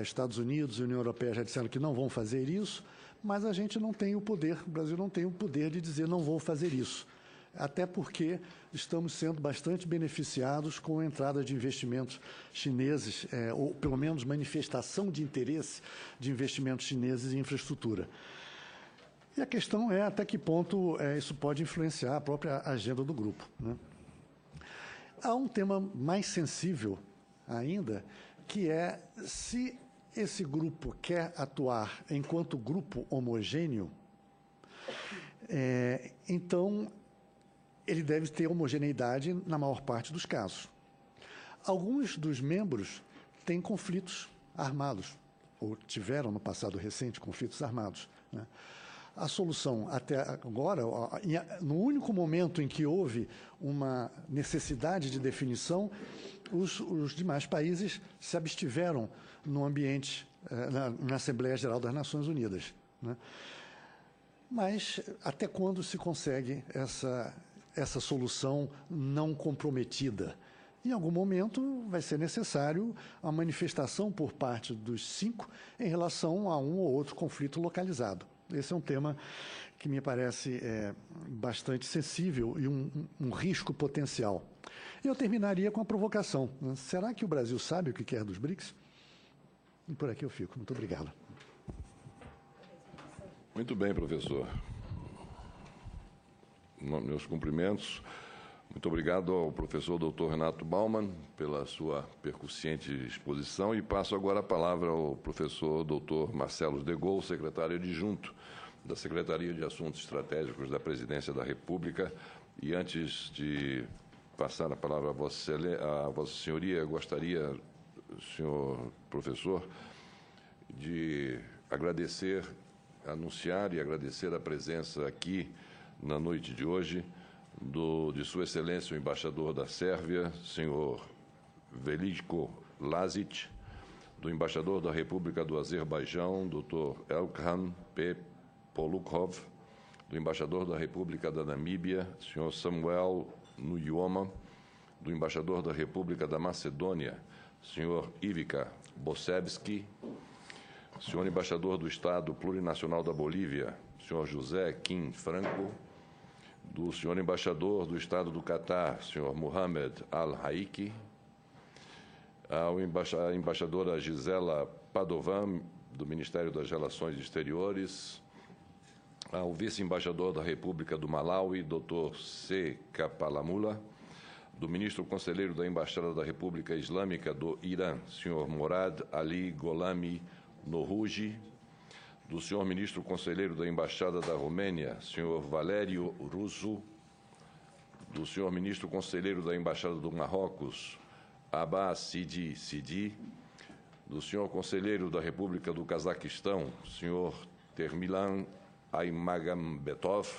Estados Unidos e União Europeia já disseram que não vão fazer isso, mas a gente não tem o poder, o Brasil não tem o poder de dizer não vou fazer isso. Até porque estamos sendo bastante beneficiados com a entrada de investimentos chineses, ou pelo menos manifestação de interesse de investimentos chineses em infraestrutura. E a questão é até que ponto isso pode influenciar a própria agenda do grupo. Há um tema mais sensível ainda, que é se esse grupo quer atuar enquanto grupo homogêneo, então ele deve ter homogeneidade na maior parte dos casos. Alguns dos membros têm conflitos armados, ou tiveram no passado recente conflitos armados. A solução até agora, no único momento em que houve uma necessidade de definição, os demais países se abstiveram no ambiente, na Assembleia Geral das Nações Unidas. Mas até quando se consegue essa solução não comprometida? Em algum momento vai ser necessário a manifestação por parte dos 5 em relação a um ou outro conflito localizado. Esse é um tema que me parece bastante sensível e um risco potencial. Eu terminaria com a provocação. Será que o Brasil sabe o que quer dos BRICS? E por aqui eu fico. Muito obrigado. Muito bem, professor. Meus cumprimentos. Muito obrigado ao professor Dr. Renato Baumann pela sua percussiente exposição e passo agora a palavra ao professor Dr. Marcelo de Gaulle, secretário adjunto da Secretaria de Assuntos Estratégicos da Presidência da República. E antes de passar a palavra a Vossa Senhoria, gostaria, senhor professor, de anunciar e agradecer a presença aqui na noite de hoje de Sua Excelência o Embaixador da Sérvia, senhor Veliko Lazic, do Embaixador da República do Azerbaijão, Dr. Elkhan P. Polukhov, do Embaixador da República da Namíbia, senhor Samuel Nuyoma, do Embaixador da República da Macedônia, senhor Ivica Bosevski, senhor Embaixador do Estado Plurinacional da Bolívia, senhor José Kim Franco, do senhor Embaixador do Estado do Catar, senhor Mohamed Al-Haiki, a embaixadora Gisela Padovan, do Ministério das Relações Exteriores, ao vice-embaixador da República do Malawi, Dr. C. Kapalamula, do ministro conselheiro da Embaixada da República Islâmica do Irã, senhor Morad Ali Golami Norouji, do senhor ministro conselheiro da Embaixada da Romênia, senhor Valério Rusu, do senhor ministro conselheiro da Embaixada do Marrocos, Abbas Sidi, do senhor conselheiro da República do Cazaquistão, senhor Termilan Aimagambetov,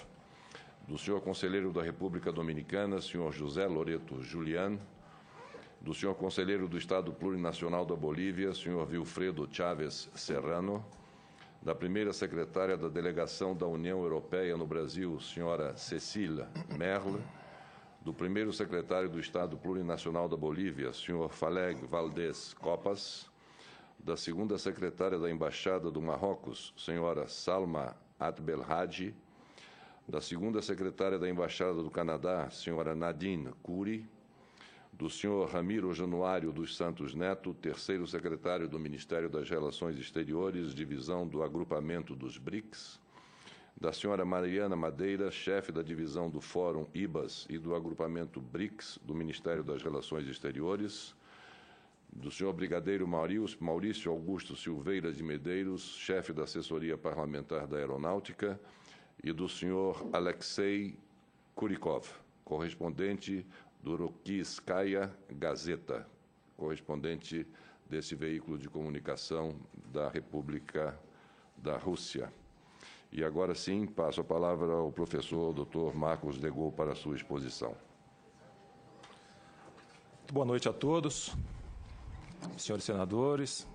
do senhor conselheiro da República Dominicana, senhor José Loreto Julián, do senhor conselheiro do Estado Plurinacional da Bolívia, senhor Wilfredo Chávez Serrano, da primeira secretária da Delegação da União Europeia no Brasil, senhora Cecília Merle, do primeiro secretário do Estado Plurinacional da Bolívia, senhor Faleg Valdez Copas, da segunda secretária da Embaixada do Marrocos, senhora Salma Atbelhadji, da segunda secretária da Embaixada do Canadá, senhora Nadine Curi, do senhor Ramiro Januário dos Santos Neto, terceiro secretário do Ministério das Relações Exteriores, divisão do agrupamento dos BRICS, da senhora Mariana Madeira, chefe da divisão do Fórum IBAS e do agrupamento BRICS do Ministério das Relações Exteriores, do senhor brigadeiro Maurício Augusto Silveira de Medeiros, chefe da assessoria parlamentar da Aeronáutica, e do senhor Alexei Kurikov, correspondente do Rossiyskaya Gazeta, correspondente desse veículo de comunicação da República da Rússia. E agora sim, passo a palavra ao professor Dr. Marcos Degol para a sua exposição. Boa noite a todos, senhores senadores,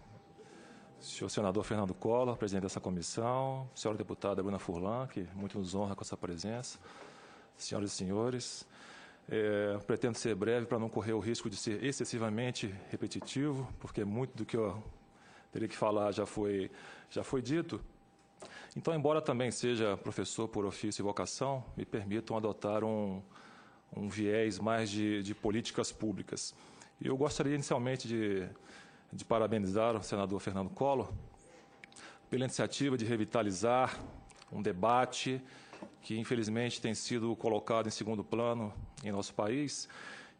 senhor senador Fernando Collor, presidente dessa comissão, senhora deputada Bruna Furlan, que muito nos honra com essa presença, senhoras e senhores. Pretendo ser breve para não correr o risco de ser excessivamente repetitivo, porque muito do que eu teria que falar já foi dito. Então, embora também seja professor por ofício e vocação, me permitam adotar um viés mais de políticas públicas. E eu gostaria inicialmente de parabenizar o senador Fernando Collor pela iniciativa de revitalizar um debate que, infelizmente, tem sido colocado em segundo plano em nosso país,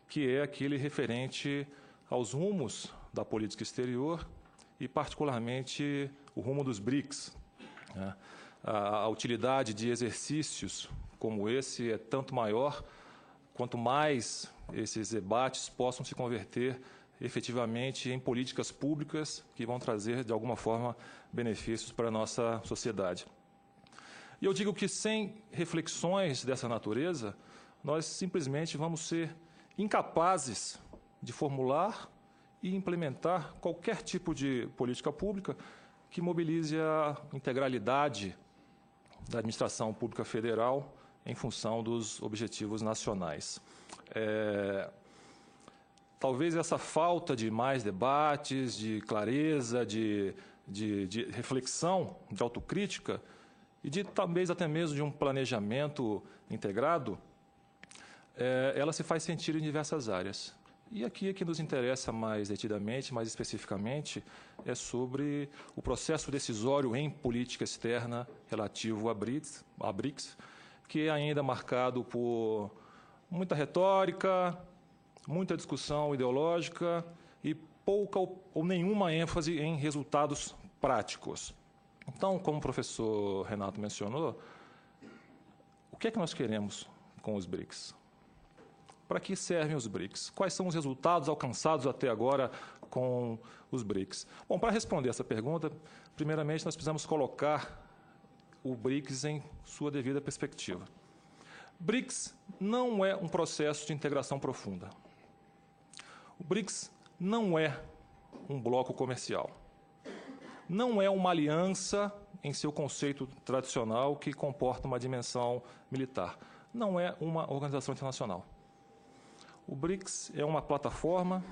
que é aquele referente aos rumos da política exterior e, particularmente, o rumo dos BRICS. A utilidade de exercícios como esse é tanto maior quanto mais esses debates possam se converter efetivamente em políticas públicas que vão trazer, de alguma forma, benefícios para a nossa sociedade. E eu digo que sem reflexões dessa natureza, nós simplesmente vamos ser incapazes de formular e implementar qualquer tipo de política pública que mobilize a integralidade da administração pública federal em função dos objetivos nacionais. Talvez essa falta de mais debates, de clareza, de reflexão, de autocrítica e talvez até mesmo de um planejamento integrado, ela se faz sentir em diversas áreas. E aqui é que nos interessa mais detidamente, mais especificamente, é sobre o processo decisório em política externa relativo a BRICS, que é ainda marcado por muita retórica, muita discussão ideológica e pouca ou nenhuma ênfase em resultados práticos. Então, como o professor Renato mencionou, o que é que nós queremos com os BRICS? Para que servem os BRICS? Quais são os resultados alcançados até agora com os BRICS? Bom, para responder essa pergunta, primeiramente nós precisamos colocar o BRICS em sua devida perspectiva. BRICS não é um processo de integração profunda. O BRICS não é um bloco comercial. Não é uma aliança em seu conceito tradicional que comporta uma dimensão militar. Não é uma organização internacional. O BRICS é uma plataforma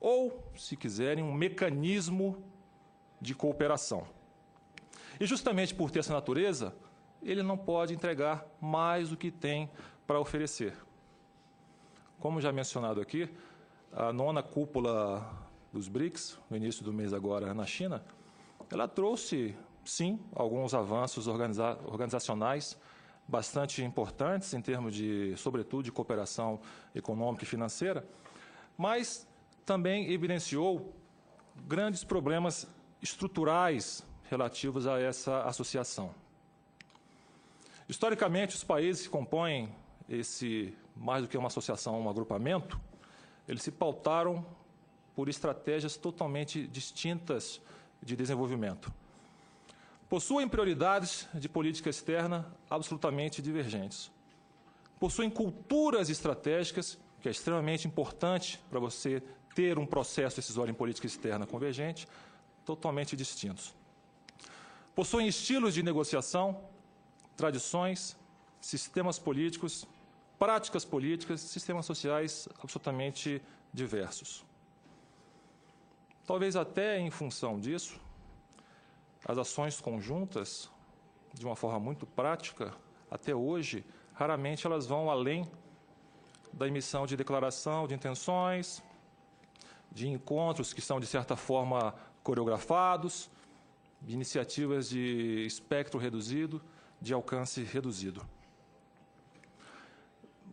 ou, se quiserem, um mecanismo de cooperação. E justamente por ter essa natureza, ele não pode entregar mais do que tem para oferecer. Como já mencionado aqui, a 9ª cúpula dos BRICS, no início do mês agora na China, ela trouxe, sim, alguns avanços organizacionais bastante importantes em termos de, sobretudo, de cooperação econômica e financeira, mas também evidenciou grandes problemas estruturais relativos a essa associação. Historicamente, os países que compõem esse, mais do que uma associação, um agrupamento, eles se pautaram por estratégias totalmente distintas de desenvolvimento. Possuem prioridades de política externa absolutamente divergentes. Possuem culturas estratégicas, que é extremamente importante para você ter um processo decisório em política externa convergente, totalmente distintos. Possuem estilos de negociação, tradições, sistemas políticos, práticas políticas, sistemas sociais absolutamente diversos. Talvez até em função disso, as ações conjuntas, de uma forma muito prática, até hoje, raramente elas vão além da emissão de declaração de intenções, de encontros que são, de certa forma, coreografados, de iniciativas de espectro reduzido, de alcance reduzido.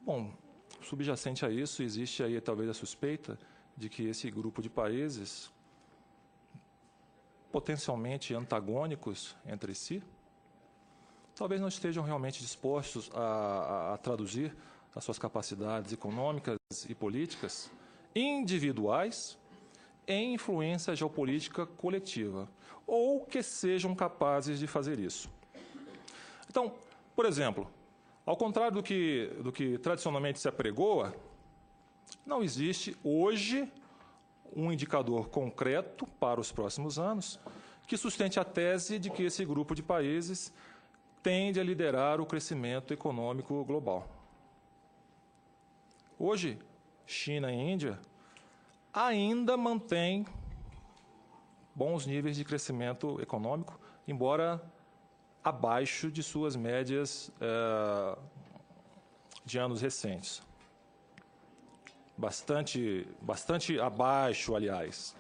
Bom, subjacente a isso, existe aí talvez a suspeita de que esse grupo de países, potencialmente antagônicos entre si, talvez não estejam realmente dispostos a traduzir as suas capacidades econômicas e políticas individuais em influência geopolítica coletiva, ou que sejam capazes de fazer isso. Então, por exemplo, ao contrário do que tradicionalmente se apregoa, não existe hoje um indicador concreto para os próximos anos que sustente a tese de que esse grupo de países tende a liderar o crescimento econômico global. Hoje, China e Índia ainda mantêm bons níveis de crescimento econômico, embora abaixo de suas médias de anos recentes. Bastante abaixo, aliás.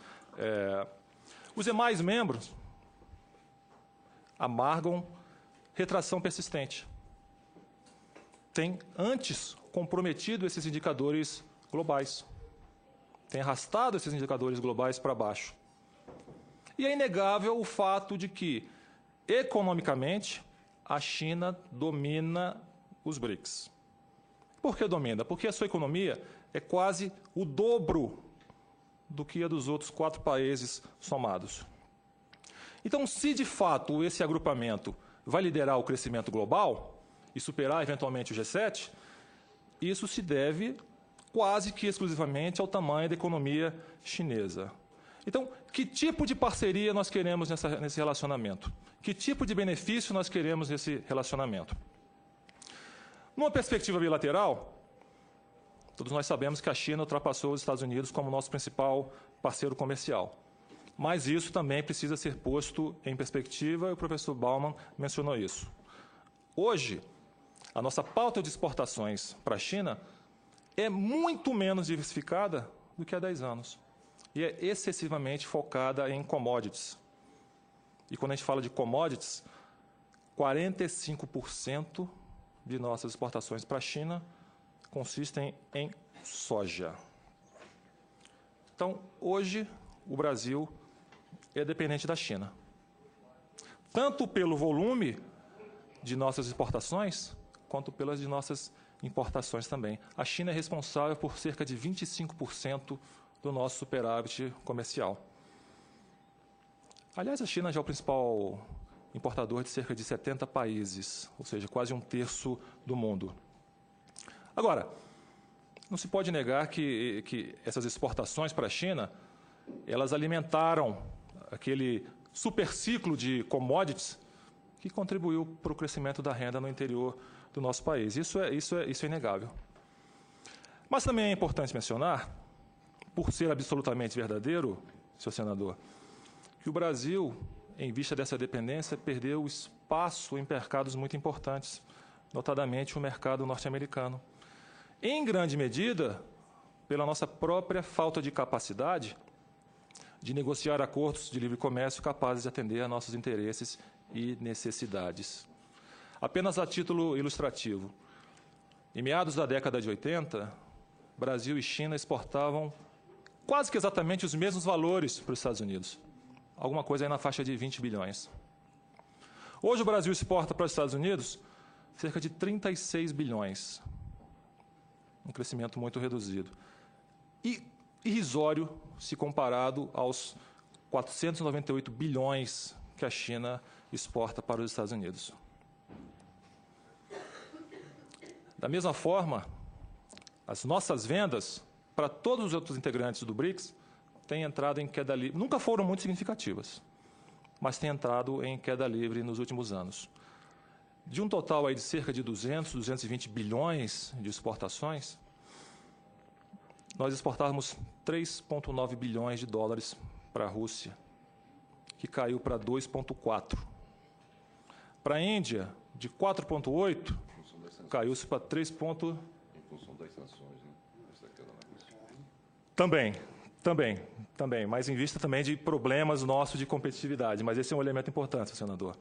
Os demais membros amargam retração persistente. Tem antes comprometido esses indicadores globais. Tem arrastado esses indicadores globais para baixo. E é inegável o fato de que, economicamente, a China domina os BRICS. Por que domina? Porque a sua economia é quase o dobro do que a dos outros 4 países somados. Então, se de fato esse agrupamento vai liderar o crescimento global e superar eventualmente o G7, isso se deve quase que exclusivamente ao tamanho da economia chinesa. Então, que tipo de parceria nós queremos nesse relacionamento? Que tipo de benefício nós queremos nesse relacionamento? Numa perspectiva bilateral, todos nós sabemos que a China ultrapassou os Estados Unidos como nosso principal parceiro comercial. Mas isso também precisa ser posto em perspectiva, e o professor Bauman mencionou isso. Hoje, a nossa pauta de exportações para a China é muito menos diversificada do que há 10 anos. E é excessivamente focada em commodities. E quando a gente fala de commodities, 45% de nossas exportações para a China consistem em soja. Então, hoje, o Brasil é dependente da China. Tanto pelo volume de nossas exportações, quanto pelas de nossas importações também. A China é responsável por cerca de 25% do nosso superávit comercial. Aliás, a China já é o principal importador de cerca de 70 países, ou seja, quase 1/3 do mundo. Agora, não se pode negar que essas exportações para a China, elas alimentaram aquele superciclo de commodities que contribuiu para o crescimento da renda no interior do nosso país. Isso é inegável. Mas também é importante mencionar, por ser absolutamente verdadeiro, senhor senador, que o Brasil, em vista dessa dependência, perdeu espaço em mercados muito importantes, notadamente o mercado norte-americano. Em grande medida, pela nossa própria falta de capacidade de negociar acordos de livre comércio capazes de atender a nossos interesses e necessidades. Apenas a título ilustrativo, em meados da década de 80, Brasil e China exportavam quase que exatamente os mesmos valores para os Estados Unidos. Alguma coisa aí na faixa de 20 bilhões. Hoje o Brasil exporta para os Estados Unidos cerca de 36 bilhões, um crescimento muito reduzido. E irrisório se comparado aos 498 bilhões que a China exporta para os Estados Unidos. Da mesma forma, as nossas vendas para todos os outros integrantes do BRICS têm entrado em queda livre. Nunca foram muito significativas, mas têm entrado em queda livre nos últimos anos. De um total aí de cerca de 220 bilhões de exportações, nós exportávamos 3,9 bilhões de dólares para a Rússia, que caiu para 2,4. Para a Índia, de 4,8, caiu-se para 3. Em função das sanções, né? Também, mas em vista também de problemas nossos de competitividade, mas esse é um elemento importante, senador.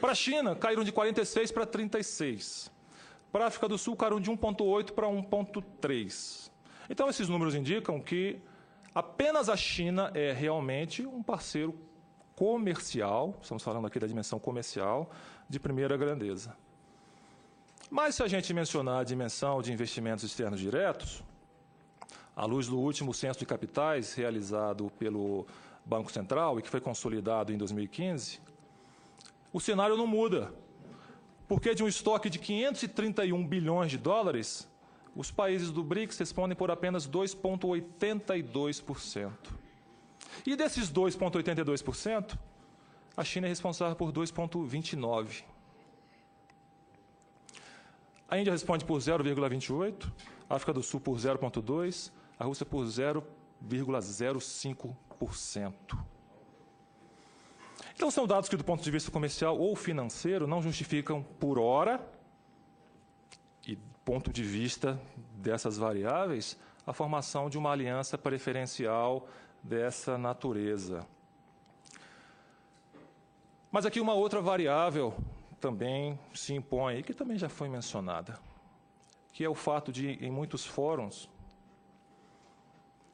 Para a China, caíram de 46 para 36. Para a África do Sul, caíram de 1,8 para 1,3. Então, esses números indicam que apenas a China é realmente um parceiro comercial, estamos falando aqui da dimensão comercial, de primeira grandeza. Mas, se a gente mencionar a dimensão de investimentos externos diretos, à luz do último censo de capitais realizado pelo Banco Central e que foi consolidado em 2015, o cenário não muda, porque de um estoque de 531 bilhões de dólares, os países do BRICS respondem por apenas 2,82%. E desses 2,82%, a China é responsável por 2,29%. A Índia responde por 0,28%, a África do Sul por 0,2%, a Rússia por 0,05%. Então, são dados que, do ponto de vista comercial ou financeiro, não justificam, por hora, e do ponto de vista dessas variáveis, a formação de uma aliança preferencial dessa natureza. Mas aqui uma outra variável também se impõe, e que também já foi mencionada, que é o fato de, em muitos fóruns,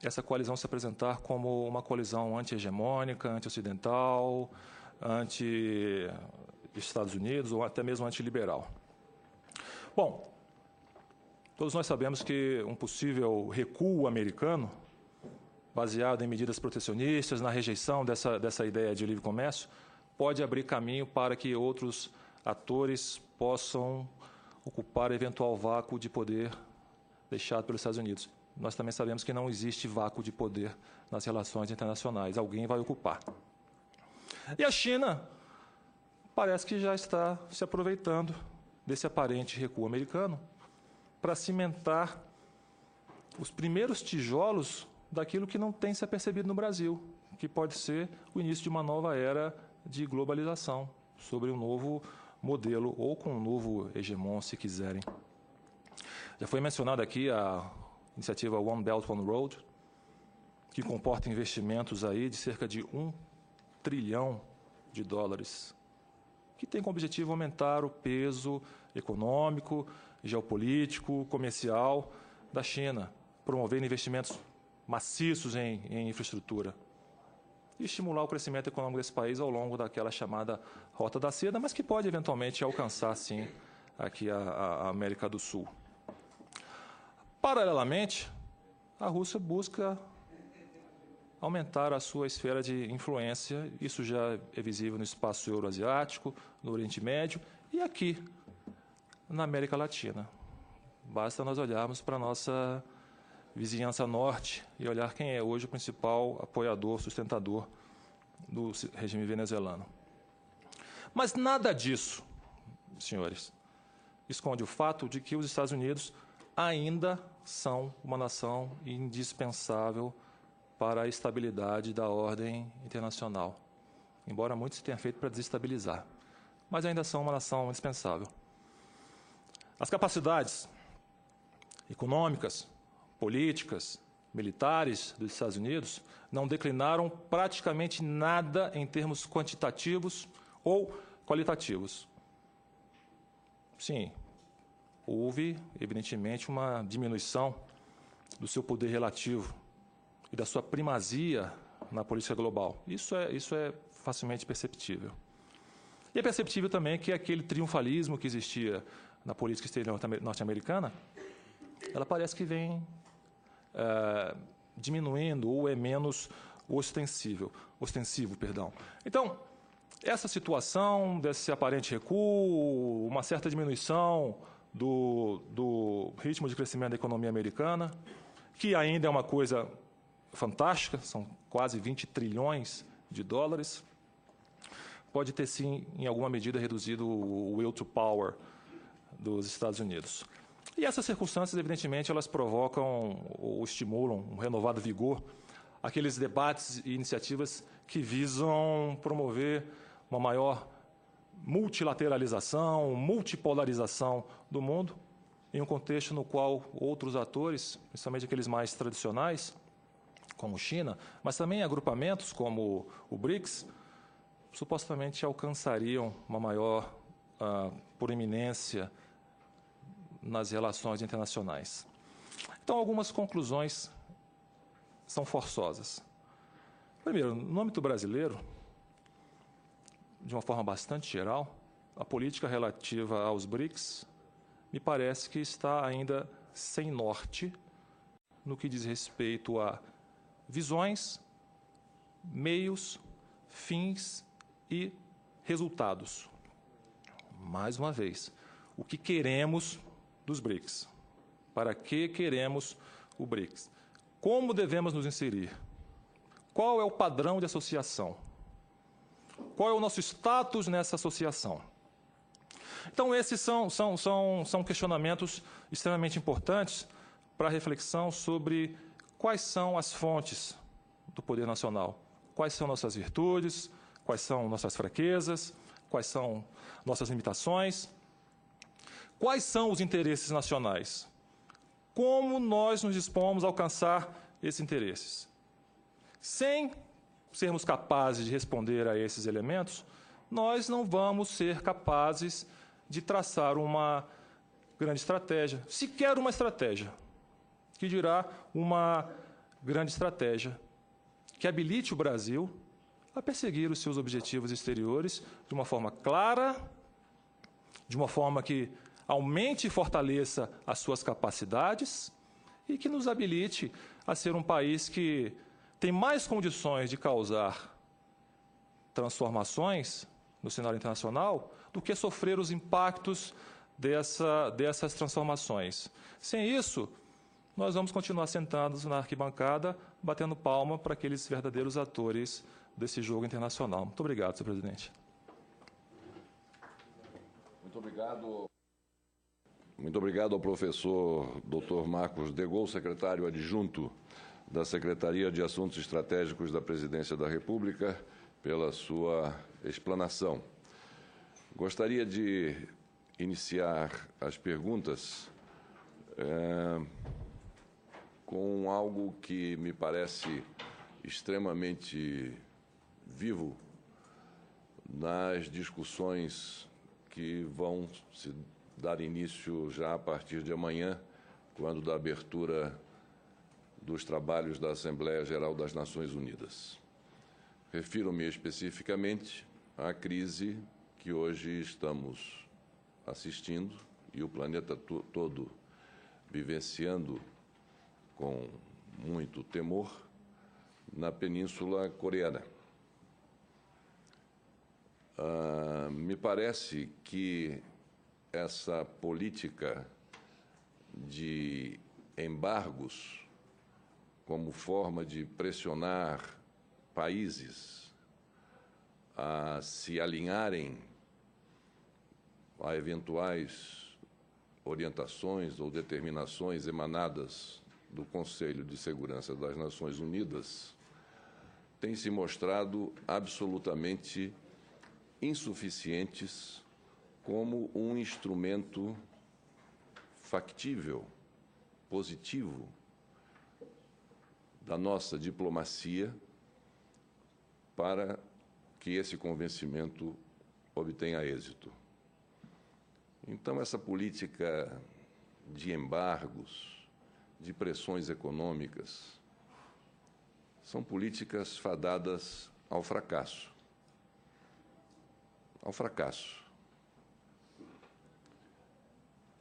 essa coalizão se apresentar como uma coalizão anti-hegemônica, anti-ocidental, anti-Estados Unidos ou até mesmo anti-liberal. Bom, todos nós sabemos que um possível recuo americano, baseado em medidas protecionistas, na rejeição dessa ideia de livre comércio, pode abrir caminho para que outros atores possam ocupar eventual vácuo de poder deixado pelos Estados Unidos. Nós também sabemos que não existe vácuo de poder nas relações internacionais. Alguém vai ocupar. E a China parece que já está se aproveitando desse aparente recuo americano para cimentar os primeiros tijolos daquilo que não tem se apercebido no Brasil, que pode ser o início de uma nova era de globalização, sobre um novo modelo, ou com um novo hegemon, se quiserem. Já foi mencionada aqui a iniciativa One Belt, One Road, que comporta investimentos aí de cerca de $1 trilhão, que tem como objetivo aumentar o peso econômico, geopolítico, comercial da China, promovendo investimentos maciços em infraestrutura e estimular o crescimento econômico desse país ao longo daquela chamada Rota da Seda, mas que pode eventualmente alcançar, sim, aqui a América do Sul. Paralelamente, a Rússia busca aumentar a sua esfera de influência. Isso já é visível no espaço euroasiático, no Oriente Médio e aqui, na América Latina. Basta nós olharmos para a nossa vizinhança norte e olhar quem é hoje o principal apoiador, sustentador do regime venezuelano. Mas nada disso, senhores, esconde o fato de que os Estados Unidos ainda são uma nação indispensável para a estabilidade da ordem internacional, embora muito se tenha feito para desestabilizar, mas ainda são uma nação indispensável. As capacidades econômicas, políticas, militares dos Estados Unidos não declinaram praticamente nada em termos quantitativos ou qualitativos. Sim, houve, evidentemente, uma diminuição do seu poder relativo e da sua primazia na política global. Isso é facilmente perceptível. E é perceptível também que aquele triunfalismo que existia na política exterior norte-americana, ela parece que vem diminuindo ou é menos ostensivo. Então, essa situação desse aparente recuo, uma certa diminuição do ritmo de crescimento da economia americana, que ainda é uma coisa fantástica, são quase 20 trilhões de dólares, pode ter, sim, em alguma medida, reduzido o will to power dos Estados Unidos. E essas circunstâncias, evidentemente, elas provocam ou estimulam um renovado vigor àqueles debates e iniciativas que visam promover uma maior multilateralização, multipolarização do mundo, em um contexto no qual outros atores, principalmente aqueles mais tradicionais, como China, mas também agrupamentos como o BRICS, supostamente alcançariam uma maior proeminência nas relações internacionais. Então, algumas conclusões são forçosas. Primeiro, no âmbito brasileiro, de uma forma bastante geral, a política relativa aos BRICS me parece que está ainda sem norte no que diz respeito a visões, meios, fins e resultados. Mais uma vez, o que queremos dos BRICS? Para que queremos o BRICS? Como devemos nos inserir? Qual é o padrão de associação? Qual é o nosso status nessa associação? Então, esses são questionamentos extremamente importantes para a reflexão sobre quais são as fontes do poder nacional, quais são nossas virtudes, quais são nossas fraquezas, quais são nossas limitações, quais são os interesses nacionais, como nós nos dispomos a alcançar esses interesses. Sem sermos capazes de responder a esses elementos, nós não vamos ser capazes de traçar uma grande estratégia, sequer uma estratégia, que dirá uma grande estratégia que habilite o Brasil a perseguir os seus objetivos exteriores de uma forma clara, de uma forma que aumente e fortaleça as suas capacidades e que nos habilite a ser um país que tem mais condições de causar transformações no cenário internacional do que sofrer os impactos dessas transformações. Sem isso, nós vamos continuar sentados na arquibancada, batendo palma para aqueles verdadeiros atores desse jogo internacional. Muito obrigado, senhor presidente. Muito obrigado. Muito obrigado ao professor Dr. Marcos Degol, secretário adjunto da Secretaria de Assuntos Estratégicos da Presidência da República, pela sua explanação. Gostaria de iniciar as perguntas com algo que me parece extremamente vivo nas discussões que vão se dar início já a partir de amanhã, quando da abertura dos trabalhos da Assembleia Geral das Nações Unidas. Refiro-me especificamente à crise que hoje estamos assistindo e o planeta todo vivenciando com muito temor na Península Coreana. Me parece que essa política de embargos como forma de pressionar países a se alinharem a eventuais orientações ou determinações emanadas do Conselho de Segurança das Nações Unidas tem se mostrado absolutamente insuficientes como um instrumento factível, positivo, da nossa diplomacia para que esse convencimento obtenha êxito. Então, essa política de embargos, de pressões econômicas, são políticas fadadas ao fracasso. ao fracasso.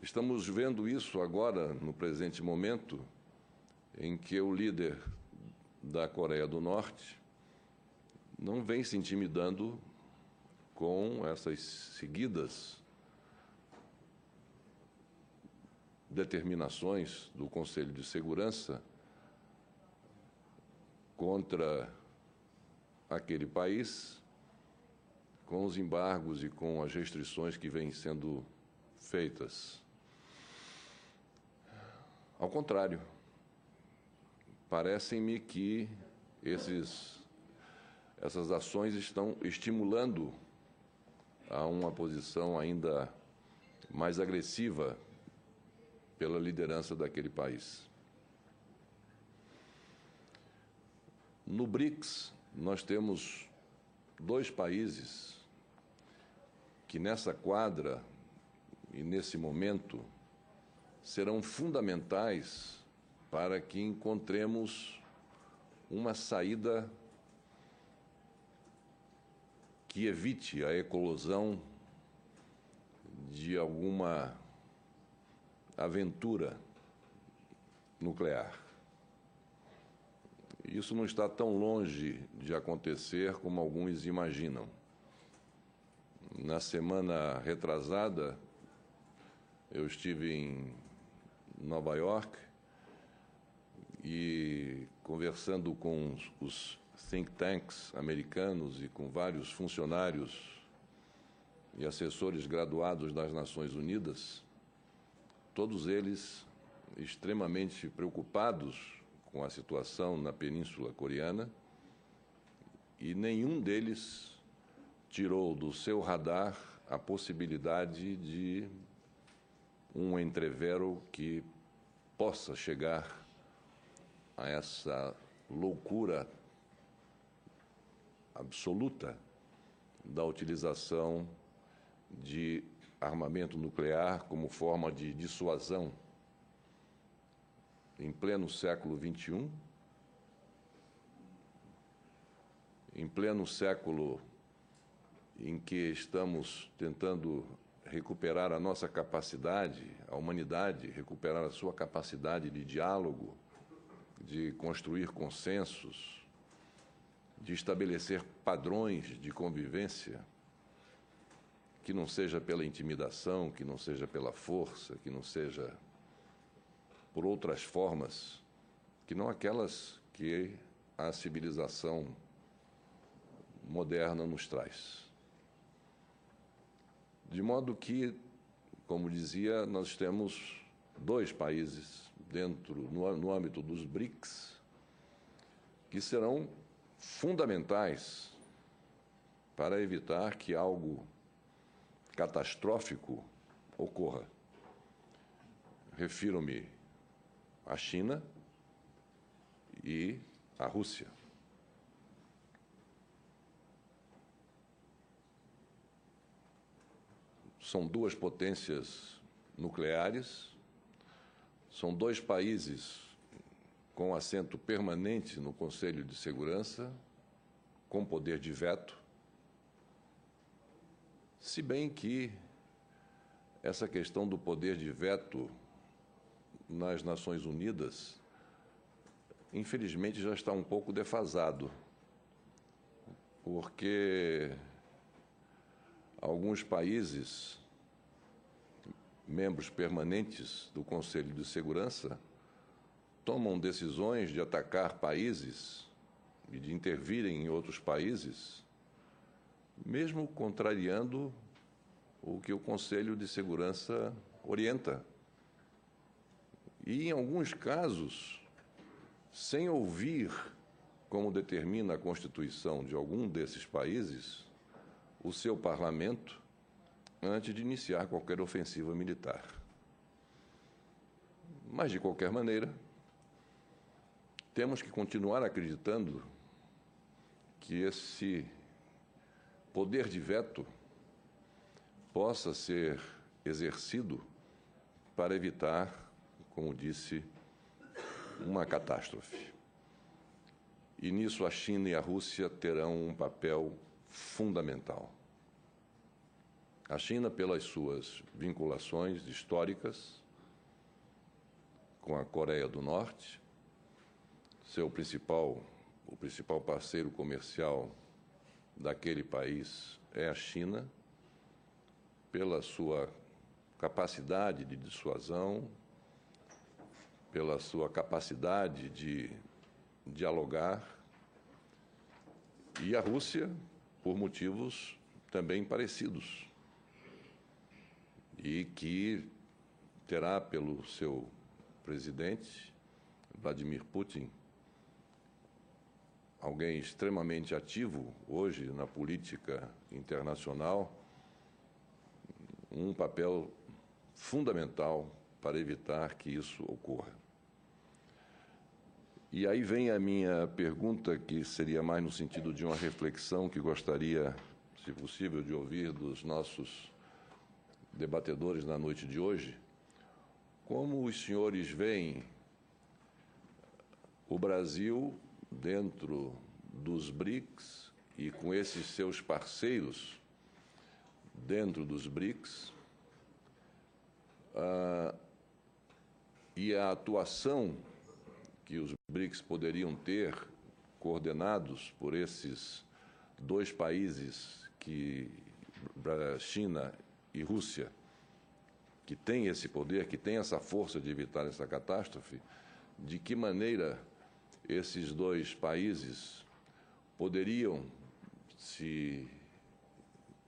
Estamos vendo isso agora, no presente momento, em que o líder da Coreia do Norte não vem se intimidando com essas seguidas determinações do Conselho de Segurança contra aquele país, com os embargos e com as restrições que vêm sendo feitas. Ao contrário, parecem-me que essas ações estão estimulando a uma posição ainda mais agressiva pela liderança daquele país. No BRICS, nós temos 2 países que, nessa quadra e nesse momento, serão fundamentais para que encontremos uma saída que evite a eclosão de alguma aventura nuclear. Isso não está tão longe de acontecer como alguns imaginam. Na semana retrasada, eu estive em Nova York e, conversando com os think tanks americanos e com vários funcionários e assessores graduados das Nações Unidas, todos eles extremamente preocupados com a situação na Península Coreana, e nenhum deles tirou do seu radar a possibilidade de um entrevero que possa chegar a essa loucura absoluta da utilização de armamento nuclear como forma de dissuasão em pleno século XXI, em pleno século em que estamos tentando recuperar a nossa capacidade, a humanidade, recuperar a sua capacidade de diálogo, de construir consensos, de estabelecer padrões de convivência, que não seja pela intimidação, que não seja pela força, que não seja por outras formas, que não aquelas que a civilização moderna nos traz. De modo que, como dizia, nós temos 2 países no âmbito dos BRICS que serão fundamentais para evitar que algo catastrófico ocorra. Refiro-me à China e à Rússia. São 2 potências nucleares, são 2 países com assento permanente no Conselho de Segurança, com poder de veto, se bem que essa questão do poder de veto nas Nações Unidas, infelizmente, já está um pouco defasado, porque alguns países, membros permanentes do Conselho de Segurança, tomam decisões de atacar países e de intervirem em outros países, mesmo contrariando o que o Conselho de Segurança orienta. E, em alguns casos, sem ouvir, como determina a Constituição de algum desses países, o seu parlamento antes de iniciar qualquer ofensiva militar. Mas, de qualquer maneira, temos que continuar acreditando que esse poder de veto possa ser exercido para evitar, como disse, uma catástrofe. E nisso a China e a Rússia terão um papel fundamental. A China, pelas suas vinculações históricas com a Coreia do Norte, o principal parceiro comercial daquele país é a China, pela sua capacidade de dissuasão, pela sua capacidade de dialogar, e a Rússia, por motivos também parecidos, e que terá pelo seu presidente, Vladimir Putin, alguém extremamente ativo hoje na política internacional, um papel fundamental para evitar que isso ocorra. E aí vem a minha pergunta, que seria mais no sentido de uma reflexão que gostaria, se possível, de ouvir dos nossos debatedores na noite de hoje. Como os senhores veem o Brasil dentro dos BRICS e com esses seus parceiros dentro dos BRICS, e a atuação que os BRICS poderiam ter, coordenados por esses dois países, China e Rússia, que têm esse poder, que têm essa força de evitar essa catástrofe, de que maneira esses dois países poderiam se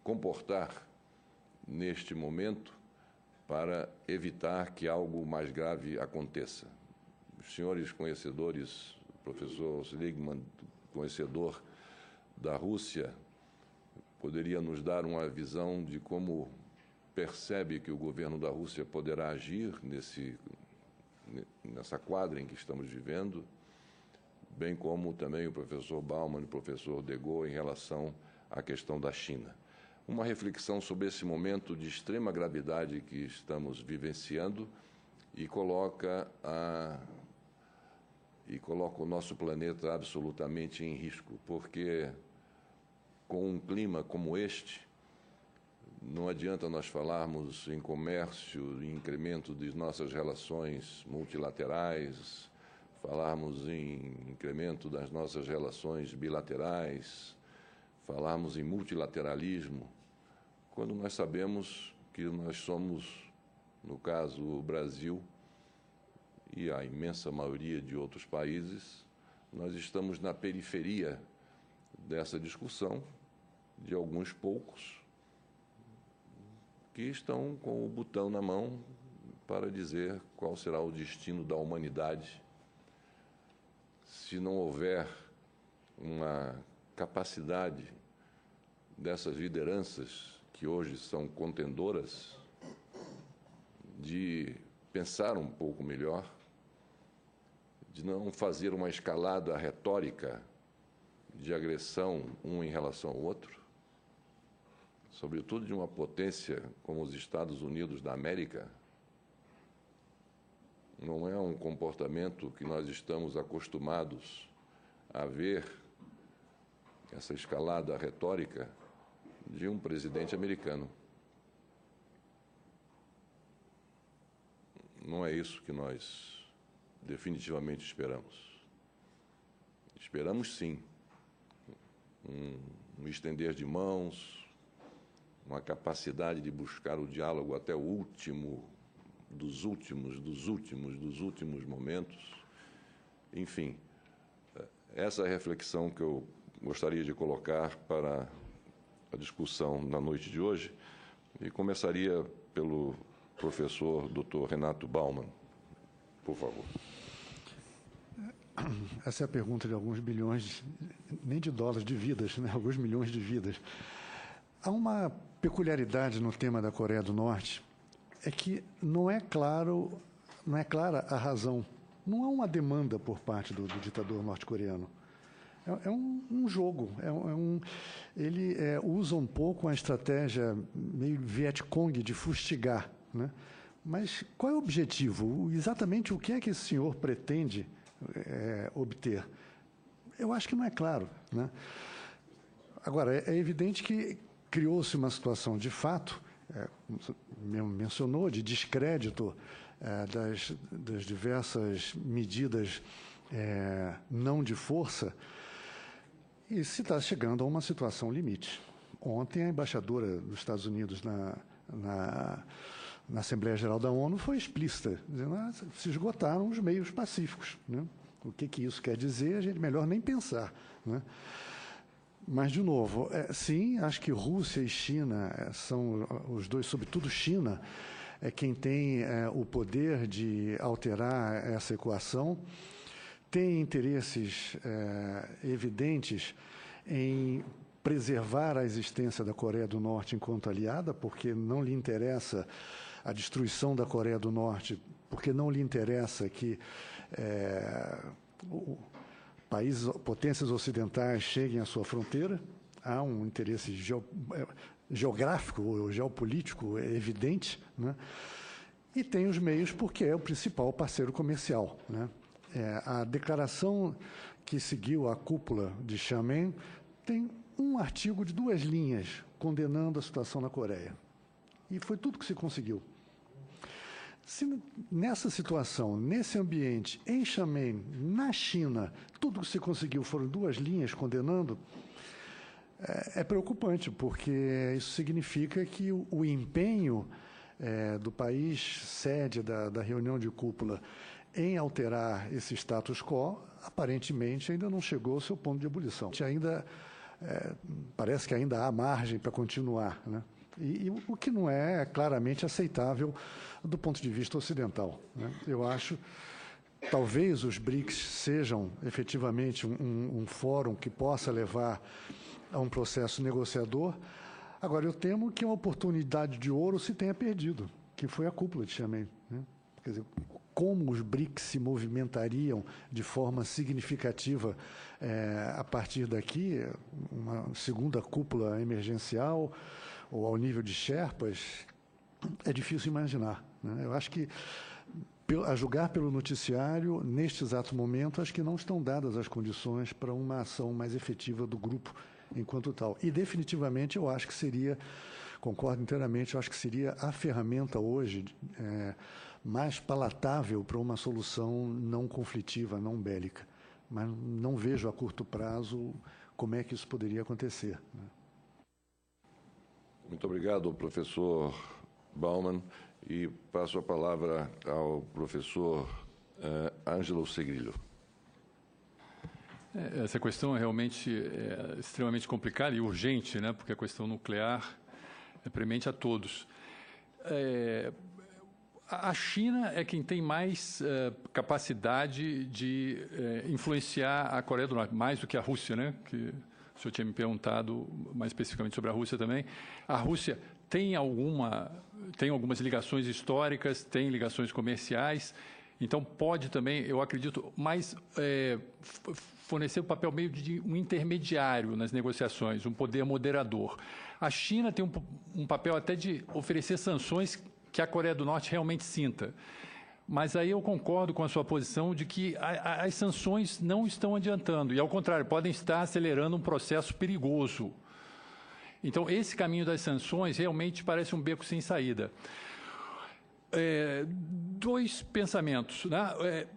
comportar neste momento para evitar que algo mais grave aconteça. Os senhores conhecedores, o professor Seligman, conhecedor da Rússia, poderia nos dar uma visão de como percebe que o governo da Rússia poderá agir nessa quadra em que estamos vivendo, bem como também o professor Bauman e o professor Degaut em relação à questão da China. Uma reflexão sobre esse momento de extrema gravidade que estamos vivenciando e coloca o nosso planeta absolutamente em risco, porque com um clima como este, não adianta nós falarmos em comércio, em incremento de nossas relações multilaterais, falarmos em incremento das nossas relações bilaterais, falarmos em multilateralismo, quando nós sabemos que nós somos, no caso, o Brasil e a imensa maioria de outros países, nós estamos na periferia dessa discussão de alguns poucos que estão com o botão na mão para dizer qual será o destino da humanidade se não houver uma capacidade dessas lideranças que hoje são contendoras de pensar um pouco melhor, de não fazer uma escalada retórica de agressão um em relação ao outro, sobretudo de uma potência como os Estados Unidos da América. Não é um comportamento que nós estamos acostumados a ver, essa escalada retórica de um presidente americano. Não é isso que nós definitivamente esperamos. Esperamos, sim, um estender de mãos, uma capacidade de buscar o diálogo até o último dos últimos momentos. Enfim, essa é a reflexão que eu gostaria de colocar para a discussão na noite de hoje, e começaria pelo professor Dr. Renato Bauman, por favor. Essa é a pergunta de alguns bilhões, nem de dólares, de vidas, né? Alguns milhões de vidas. Há uma peculiaridade no tema da Coreia do Norte, é que não é clara a razão. Não há uma demanda por parte do ditador norte-coreano. É um jogo. Ele usa um pouco a estratégia meio Vietcong de fustigar, né? Mas qual é o objetivo? Exatamente o que é que esse senhor pretende obter? Eu acho que não é claro, né? Agora, é evidente que criou-se uma situação, de fato, mencionou, de descrédito das diversas medidas não de força, e se está chegando a uma situação limite. Ontem, a embaixadora dos Estados Unidos na Assembleia Geral da ONU foi explícita, dizendo que se esgotaram os meios pacíficos, né? O que isso quer dizer, a gente melhor nem pensar, né? Mas, de novo, sim, acho que Rússia e China são os dois, sobretudo China, quem tem o poder de alterar essa equação, tem interesses evidentes em preservar a existência da Coreia do Norte enquanto aliada, porque não lhe interessa a destruição da Coreia do Norte, porque não lhe interessa que potências ocidentais cheguem à sua fronteira. Há um interesse geográfico ou geopolítico evidente, né? E tem os meios porque é o principal parceiro comercial, né? A declaração que seguiu a cúpula de Xiamen tem um artigo de 2 linhas condenando a situação na Coreia. E foi tudo que se conseguiu. Se nessa situação, nesse ambiente, em Xiamen, na China, tudo que se conseguiu foram 2 linhas condenando, é preocupante, porque isso significa que o empenho do país sede da reunião de cúpula em alterar esse status quo, aparentemente ainda não chegou ao seu ponto de ebulição. Parece que ainda há margem para continuar, né? E o que não é claramente aceitável do ponto de vista ocidental, né? Eu acho, talvez os BRICS sejam efetivamente um fórum que possa levar a um processo negociador. Agora, eu temo que uma oportunidade de ouro se tenha perdido, que foi a cúpula de Xiamen, né? Quer dizer, como os BRICS se movimentariam de forma significativa a partir daqui, uma segunda cúpula emergencial ou ao nível de Sherpas, é difícil imaginar, né? Eu acho que, a julgar pelo noticiário, neste exato momento, acho que não estão dadas as condições para uma ação mais efetiva do grupo enquanto tal. E, definitivamente, eu acho que seria, concordo inteiramente, eu acho que seria a ferramenta hoje mais palatável para uma solução não conflitiva, não bélica. Mas não vejo a curto prazo como é que isso poderia acontecer, né? Muito obrigado, professor Bauman. E passo a palavra ao professor Ângelo Segrilho. Essa questão é realmente extremamente complicada e urgente, né? Porque a questão nuclear é premente a todos. A China é quem tem mais capacidade de influenciar a Coreia do Norte, mais do que a Rússia, né? Que o senhor tinha me perguntado mais especificamente sobre a Rússia também. A Rússia tem algumas ligações históricas, tem ligações comerciais, então pode também, eu acredito, mais fornecer o papel meio de um intermediário nas negociações, um poder moderador. A China tem um papel até de oferecer sanções que a Coreia do Norte realmente sinta. Mas aí eu concordo com a sua posição de que as sanções não estão adiantando, e ao contrário, podem estar acelerando um processo perigoso. Então, esse caminho das sanções realmente parece um beco sem saída. 2 pensamentos, né?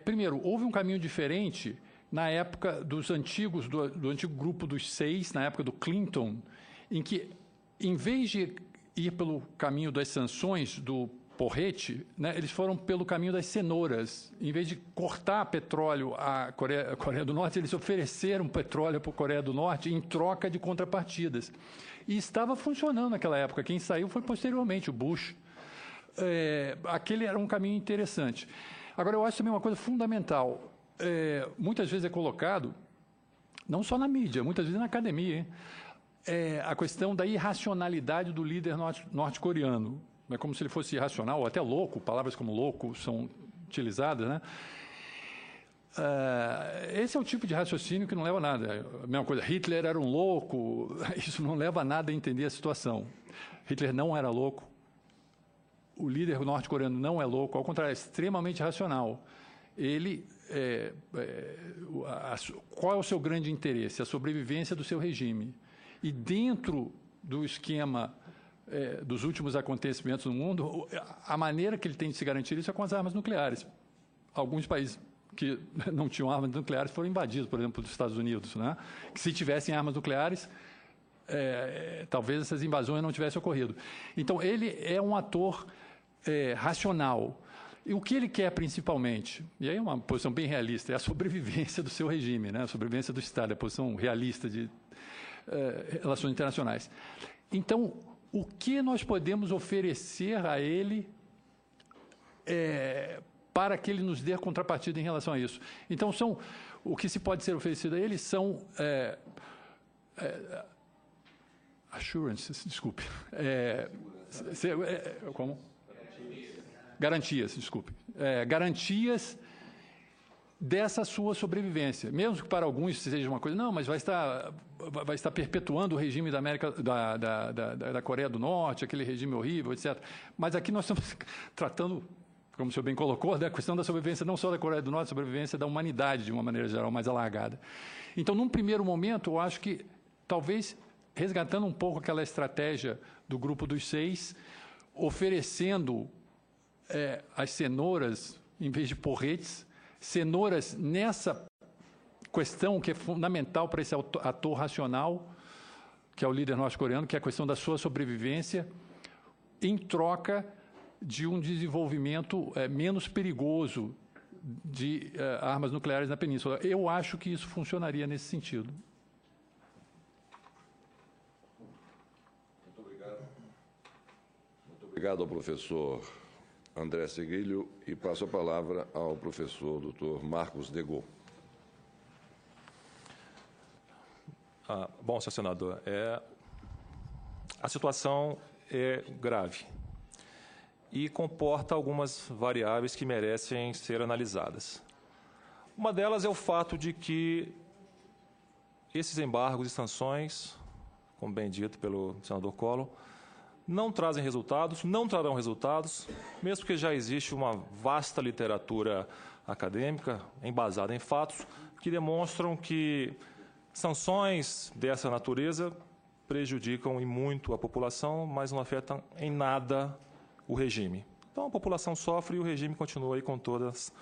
Primeiro, houve um caminho diferente na época dos antigos, do antigo grupo dos 6, na época do Clinton, em que, em vez de ir pelo caminho das sanções do porrete, né, eles foram pelo caminho das cenouras. Em vez de cortar petróleo à Coreia do Norte, eles ofereceram petróleo para a Coreia do Norte em troca de contrapartidas. E estava funcionando naquela época. Quem saiu foi posteriormente o Bush. Aquele era um caminho interessante. Agora, eu acho também uma coisa fundamental. Muitas vezes é colocado, não só na mídia, muitas vezes na academia, hein? A questão da irracionalidade do líder norte-coreano. É como se ele fosse irracional, ou até louco, palavras como louco são utilizadas, né? Esse é o tipo de raciocínio que não leva a nada. A mesma coisa, Hitler era um louco, isso não leva a nada a entender a situação. Hitler não era louco, o líder norte-coreano não é louco, ao contrário, é extremamente racional. Ele, qual é o seu grande interesse? A sobrevivência do seu regime. E dentro do esquema dos últimos acontecimentos no mundo, a maneira que ele tem de se garantir isso é com as armas nucleares. Alguns países que não tinham armas nucleares foram invadidos, por exemplo, dos Estados Unidos, né? Que se tivessem armas nucleares, talvez essas invasões não tivessem ocorrido. Então, ele é um ator racional. E o que ele quer, principalmente, e aí é uma posição bem realista, é a sobrevivência do seu regime, né? A sobrevivência do Estado, é a posição realista de relações internacionais. Então, o que nós podemos oferecer a ele para que ele nos dê contrapartida em relação a isso? Então, o que se pode ser oferecido a ele são assurances, desculpe. Como? Garantias, desculpe. Garantias dessa sua sobrevivência. Mesmo que para alguns seja uma coisa, não, mas vai estar perpetuando o regime da Coreia do Norte, aquele regime horrível, etc. Mas aqui nós estamos tratando, como o senhor bem colocou, da questão da sobrevivência não só da Coreia do Norte, a sobrevivência da humanidade, de uma maneira geral, mais alargada. Então, num primeiro momento, eu acho que, talvez, resgatando um pouco aquela estratégia do Grupo dos 6, oferecendo as cenouras, em vez de porretes, cenouras nessa questão que é fundamental para esse ator racional, que é o líder norte-coreano, que é a questão da sua sobrevivência, em troca de um desenvolvimento menos perigoso de armas nucleares na península. Eu acho que isso funcionaria nesse sentido. Muito obrigado. Muito obrigado ao professor André Seguilho, e passo a palavra ao professor Dr. Marcos Degault. Bom, senhor senador, a situação é grave e comporta algumas variáveis que merecem ser analisadas. Uma delas é o fato de que esses embargos e sanções, como bem dito pelo senador Collor, não trazem resultados, não trarão resultados, mesmo que já existe uma vasta literatura acadêmica, embasada em fatos, que demonstram que sanções dessa natureza prejudicam e muito a população, mas não afetam em nada o regime. Então, a população sofre e o regime continua aí com todas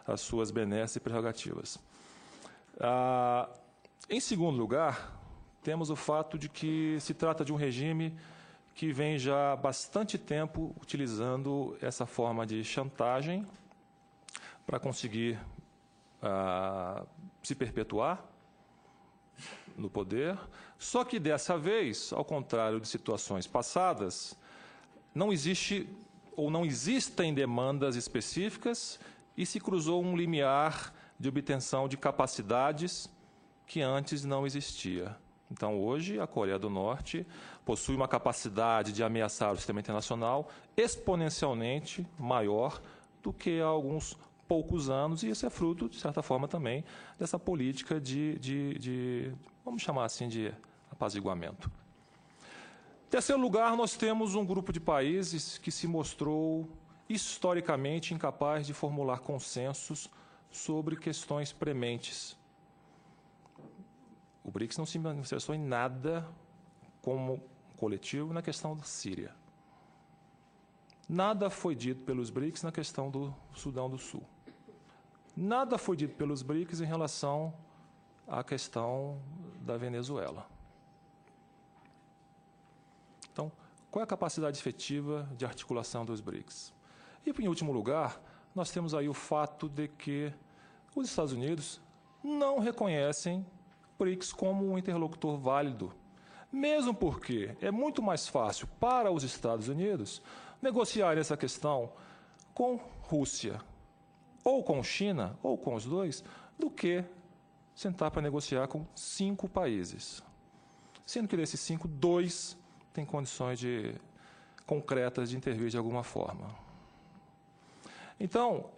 as suas benesses e prerrogativas. Em segundo lugar, temos o fato de que se trata de um regime que vem já há bastante tempo utilizando essa forma de chantagem para conseguir se perpetuar no poder. Só que, dessa vez, ao contrário de situações passadas, não existe ou não existem demandas específicas e se cruzou um limiar de obtenção de capacidades que antes não existia. Então, hoje, a Coreia do Norte possui uma capacidade de ameaçar o sistema internacional exponencialmente maior do que há alguns poucos anos, e isso é fruto, de certa forma, também dessa política vamos chamar assim, de apaziguamento. Em terceiro lugar, nós temos um grupo de países que se mostrou historicamente incapaz de formular consensos sobre questões prementes. O BRICS não se manifestou em nada como coletivo na questão da Síria. Nada foi dito pelos BRICS na questão do Sudão do Sul. Nada foi dito pelos BRICS em relação à questão da Venezuela. Então, qual é a capacidade efetiva de articulação dos BRICS? E, em último lugar, nós temos aí o fato de que os Estados Unidos não reconhecem o BRICS como um interlocutor válido, mesmo porque é muito mais fácil para os Estados Unidos negociar essa questão com Rússia, ou com China, ou com os dois, do que sentar para negociar com 5 países. Sendo que desses 5, 2 têm condições concretas de intervir de alguma forma. Então,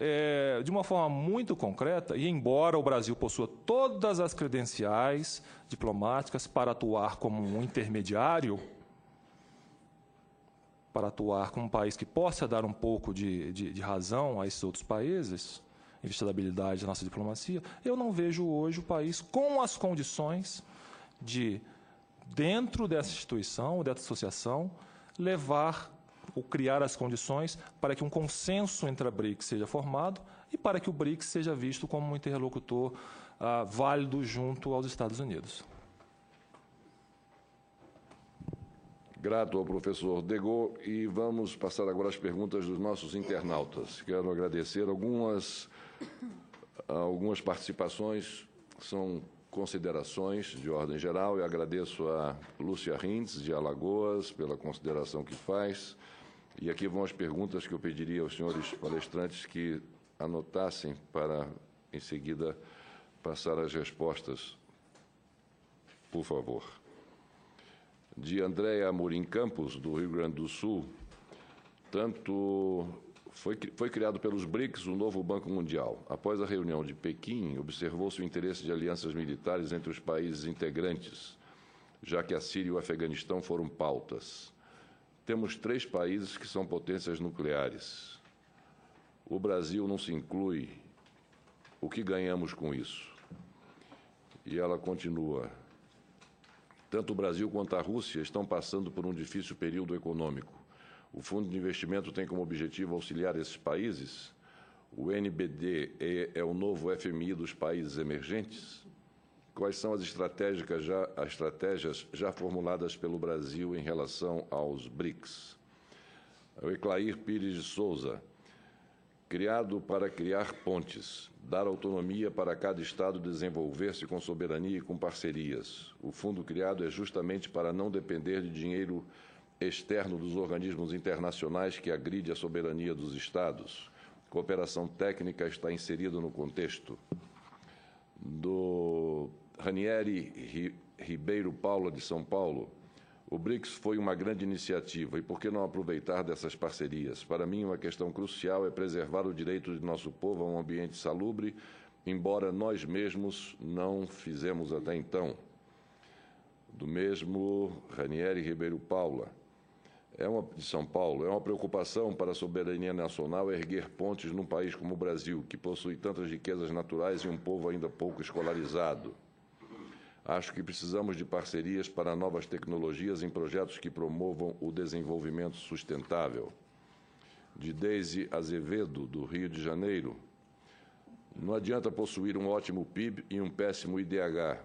de uma forma muito concreta, e embora o Brasil possua todas as credenciais diplomáticas para atuar como um intermediário, para atuar como um país que possa dar um pouco de razão a esses outros países, em vista da habilidade da nossa diplomacia, eu não vejo hoje o país com as condições de, dentro dessa instituição, dessa associação, levar ou criar as condições para que um consenso entre a BRICS seja formado e para que o BRICS seja visto como um interlocutor válido junto aos Estados Unidos. Grato ao professor Degô, e vamos passar agora às perguntas dos nossos internautas. Quero agradecer algumas participações, são considerações de ordem geral. Eu agradeço a Lúcia Rintz, de Alagoas, pela consideração que faz. E aqui vão as perguntas que eu pediria aos senhores palestrantes que anotassem para, em seguida, passar as respostas. Por favor. De Andréa Amorim Campos, do Rio Grande do Sul. Foi criado pelos BRICS o novo Banco Mundial. Após a reunião de Pequim, observou-se o interesse de alianças militares entre os países integrantes, já que a Síria e o Afeganistão foram pautas. Temos 3 países que são potências nucleares. O Brasil não se inclui. O que ganhamos com isso? E ela continua. Tanto o Brasil quanto a Rússia estão passando por um difícil período econômico. O Fundo de Investimento tem como objetivo auxiliar esses países? O NBD é o novo FMI dos países emergentes? Quais são as estratégias já formuladas pelo Brasil em relação aos BRICS? O Eclair Pires de Souza. Criado para criar pontes, dar autonomia para cada Estado desenvolver-se com soberania e com parcerias. O fundo criado é justamente para não depender de dinheiro externo dos organismos internacionais que agride a soberania dos Estados. Cooperação técnica está inserida no contexto. Do Ranieri Ribeiro Paula, de São Paulo. O BRICS foi uma grande iniciativa, e por que não aproveitar dessas parcerias? Para mim, uma questão crucial é preservar o direito de nosso povo a um ambiente salubre, embora nós mesmos não fizemos até então. Do mesmo Ranieri Ribeiro Paula, de São Paulo, é uma preocupação para a soberania nacional erguer pontes num país como o Brasil, que possui tantas riquezas naturais e um povo ainda pouco escolarizado. Acho que precisamos de parcerias para novas tecnologias em projetos que promovam o desenvolvimento sustentável. De Deise Azevedo, do Rio de Janeiro. Não adianta possuir um ótimo PIB e um péssimo IDH.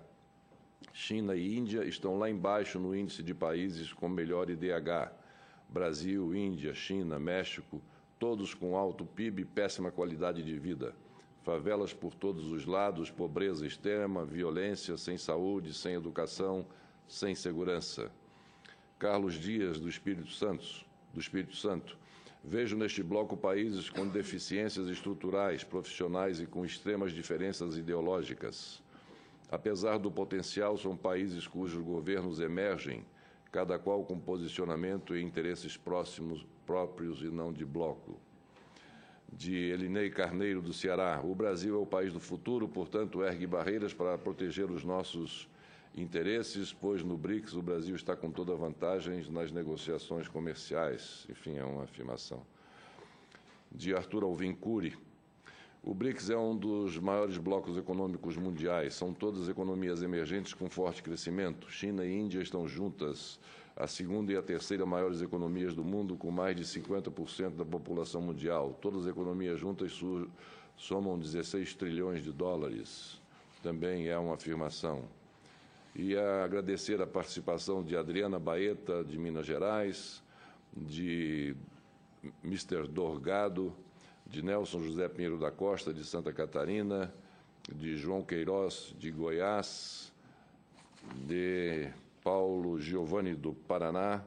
China e Índia estão lá embaixo no índice de países com melhor IDH. Brasil, Índia, China, México, todos com alto PIB e péssima qualidade de vida. Favelas por todos os lados, pobreza extrema, violência, sem saúde, sem educação, sem segurança. Carlos Dias, do Espírito Santo. Vejo neste bloco países com deficiências estruturais, profissionais e com extremas diferenças ideológicas. Apesar do potencial, são países cujos governos emergem, cada qual com posicionamento e interesses próprios e não de bloco. De Elinei Carneiro, do Ceará. O Brasil é o país do futuro, portanto, ergue barreiras para proteger os nossos interesses, pois no BRICS o Brasil está com toda vantagem nas negociações comerciais. Enfim, é uma afirmação. De Arthur Alvim Cury. O BRICS é um dos maiores blocos econômicos mundiais. São todas economias emergentes com forte crescimento. China e Índia estão juntas, a segunda e a terceira maiores economias do mundo, com mais de 50% da população mundial. Todas as economias juntas somam 16 trilhões de dólares. Também é uma afirmação. E agradecer a participação de Adriana Baeta, de Minas Gerais, de Mr. Dorgado, de Nelson José Pinheiro da Costa, de Santa Catarina, de João Queiroz, de Goiás, de Paulo Giovanni, do Paraná,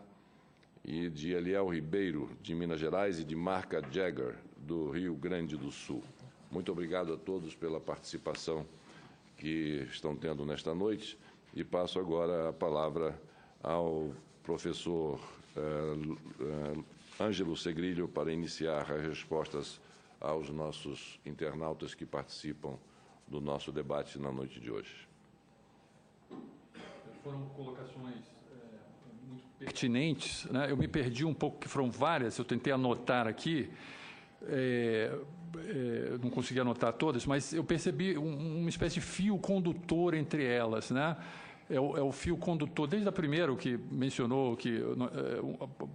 e de Eliel Ribeiro, de Minas Gerais, e de Marca Jagger, do Rio Grande do Sul. Muito obrigado a todos pela participação que estão tendo nesta noite, e passo agora a palavra ao professor Ângelo Segrilho para iniciar as respostas aos nossos internautas que participam do nosso debate na noite de hoje. Foram colocações muito pertinentes, né? Eu me perdi um pouco, que foram várias, eu tentei anotar aqui, não consegui anotar todas, mas eu percebi uma espécie de fio condutor entre elas, né? é o fio condutor, desde a primeira, que mencionou que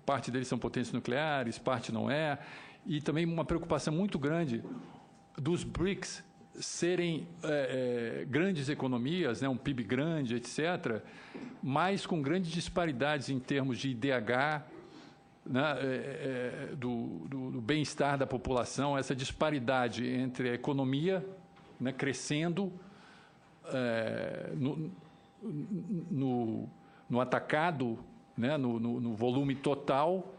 parte deles são potências nucleares, parte não é, e também uma preocupação muito grande dos BRICS serem grandes economias, né, um PIB grande, etc., mas com grandes disparidades em termos de IDH, né, do bem-estar da população, essa disparidade entre a economia, né, crescendo no atacado, né, no volume total,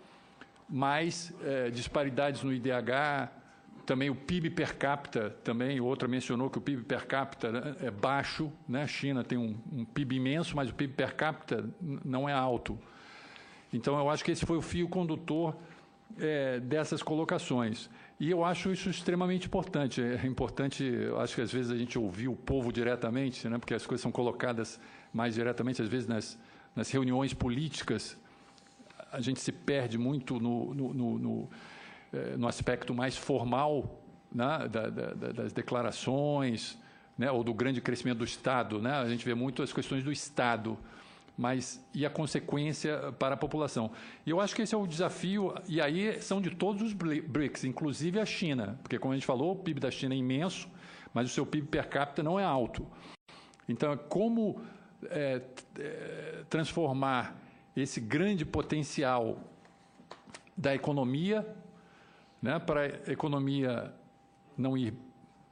mais disparidades no IDH, também o PIB per capita, também outra mencionou que o PIB per capita, né, é baixo, né? A China tem um PIB imenso, mas o PIB per capita não é alto. Então, eu acho que esse foi o fio condutor dessas colocações. E eu acho isso extremamente importante. É importante, eu acho que às vezes a gente ouvir o povo diretamente, né, porque as coisas são colocadas mais diretamente, às vezes nas reuniões políticas, a gente se perde muito no aspecto mais formal, né, das declarações, né, ou do grande crescimento do Estado, né? A gente vê muito as questões do Estado, mas e a consequência para a população. E eu acho que esse é o desafio, e aí são de todos os BRICS, inclusive a China, porque, como a gente falou, o PIB da China é imenso, mas o seu PIB per capita não é alto. Então, como transformar esse grande potencial da economia, né, para a economia não ir,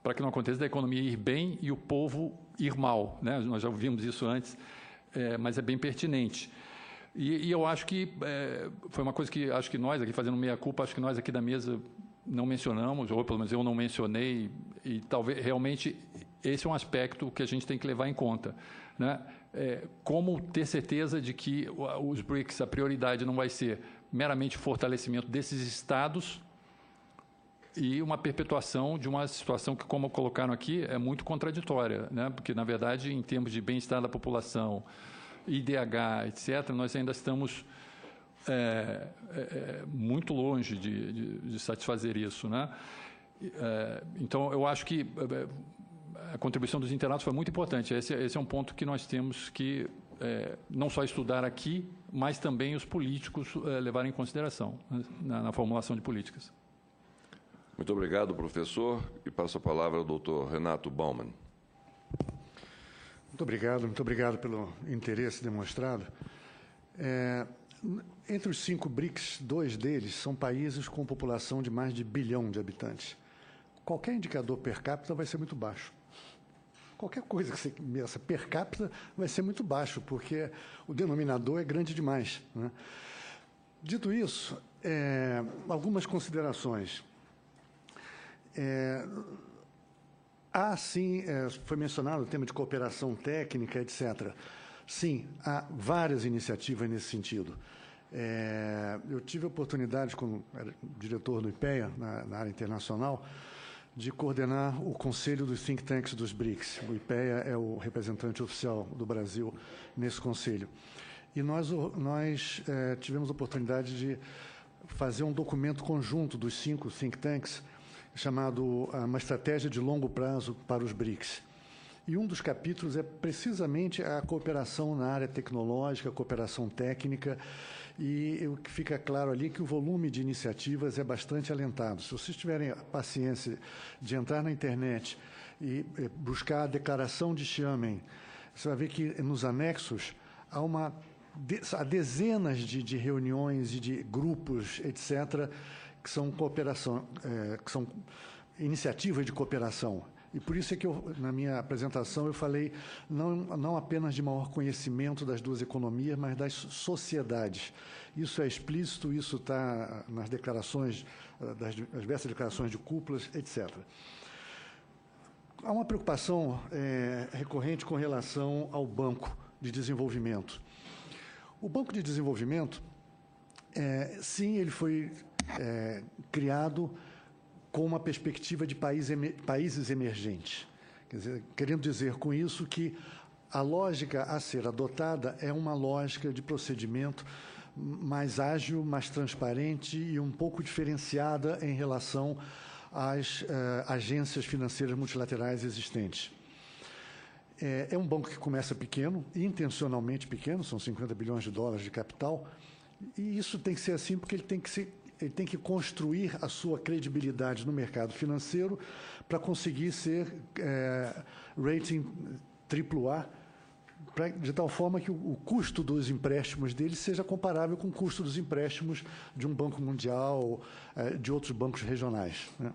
para que não aconteça da economia ir bem e o povo ir mal, né? Nós já ouvimos isso antes, mas é bem pertinente. E eu acho que foi uma coisa que acho que nós aqui, fazendo meia-culpa, acho que nós aqui da mesa não mencionamos, ou pelo menos eu não mencionei, e talvez realmente esse é um aspecto que a gente tem que levar em conta, né? Como ter certeza de que os BRICS, a prioridade não vai ser meramente fortalecimento desses estados e uma perpetuação de uma situação que, como colocaram aqui, é muito contraditória, né? Porque, na verdade, em termos de bem-estar da população, IDH, etc., nós ainda estamos muito longe de satisfazer isso, né? Então, eu acho que a contribuição dos internautas foi muito importante. Esse é um ponto que nós temos que não só estudar aqui, mas também os políticos levarem em consideração, né, na formulação de políticas. Muito obrigado, professor. E passo a palavra ao doutor Renato Baumann. Muito obrigado pelo interesse demonstrado. Entre os 5 BRICS, 2 deles são países com população de mais de 1 bilhão de habitantes. Qualquer indicador per capita vai ser muito baixo. Qualquer coisa que você meça per capita vai ser muito baixo, porque o denominador é grande demais, né? Dito isso, algumas considerações. Sim, foi mencionado o tema de cooperação técnica, etc. Sim, há várias iniciativas nesse sentido. Eu tive a oportunidade, como diretor do IPEA, na área internacional, de coordenar o Conselho dos Think Tanks dos BRICS. O IPEA é o representante oficial do Brasil nesse conselho. E nós tivemos a oportunidade de fazer um documento conjunto dos 5 Think Tanks, chamado Uma Estratégia de Longo Prazo para os BRICS. E um dos capítulos é precisamente a cooperação na área tecnológica, a cooperação técnica, e o que fica claro ali é que o volume de iniciativas é bastante alentado. Se vocês tiverem a paciência de entrar na internet e buscar a declaração de Xiamen, você vai ver que nos anexos há dezenas de reuniões e de grupos, etc., que são que são iniciativas de cooperação. E por isso é que na minha apresentação eu falei não apenas de maior conhecimento das duas economias, mas das sociedades. Isso é explícito, isso está nas declarações, das diversas declarações de cúpulas, etc. Há uma preocupação recorrente com relação ao Banco de Desenvolvimento. O Banco de Desenvolvimento, sim, ele foi criado com uma perspectiva de países emergentes. Quer dizer, querendo dizer com isso que a lógica a ser adotada é uma lógica de procedimento mais ágil, mais transparente e um pouco diferenciada em relação às agências financeiras multilaterais existentes. É um banco que começa pequeno, intencionalmente pequeno, são 50 bilhões de dólares de capital, e isso tem que ser assim porque ele tem que construir a sua credibilidade no mercado financeiro para conseguir ser rating AAA, de tal forma que o custo dos empréstimos dele seja comparável com o custo dos empréstimos de um banco mundial, de outros bancos regionais, né?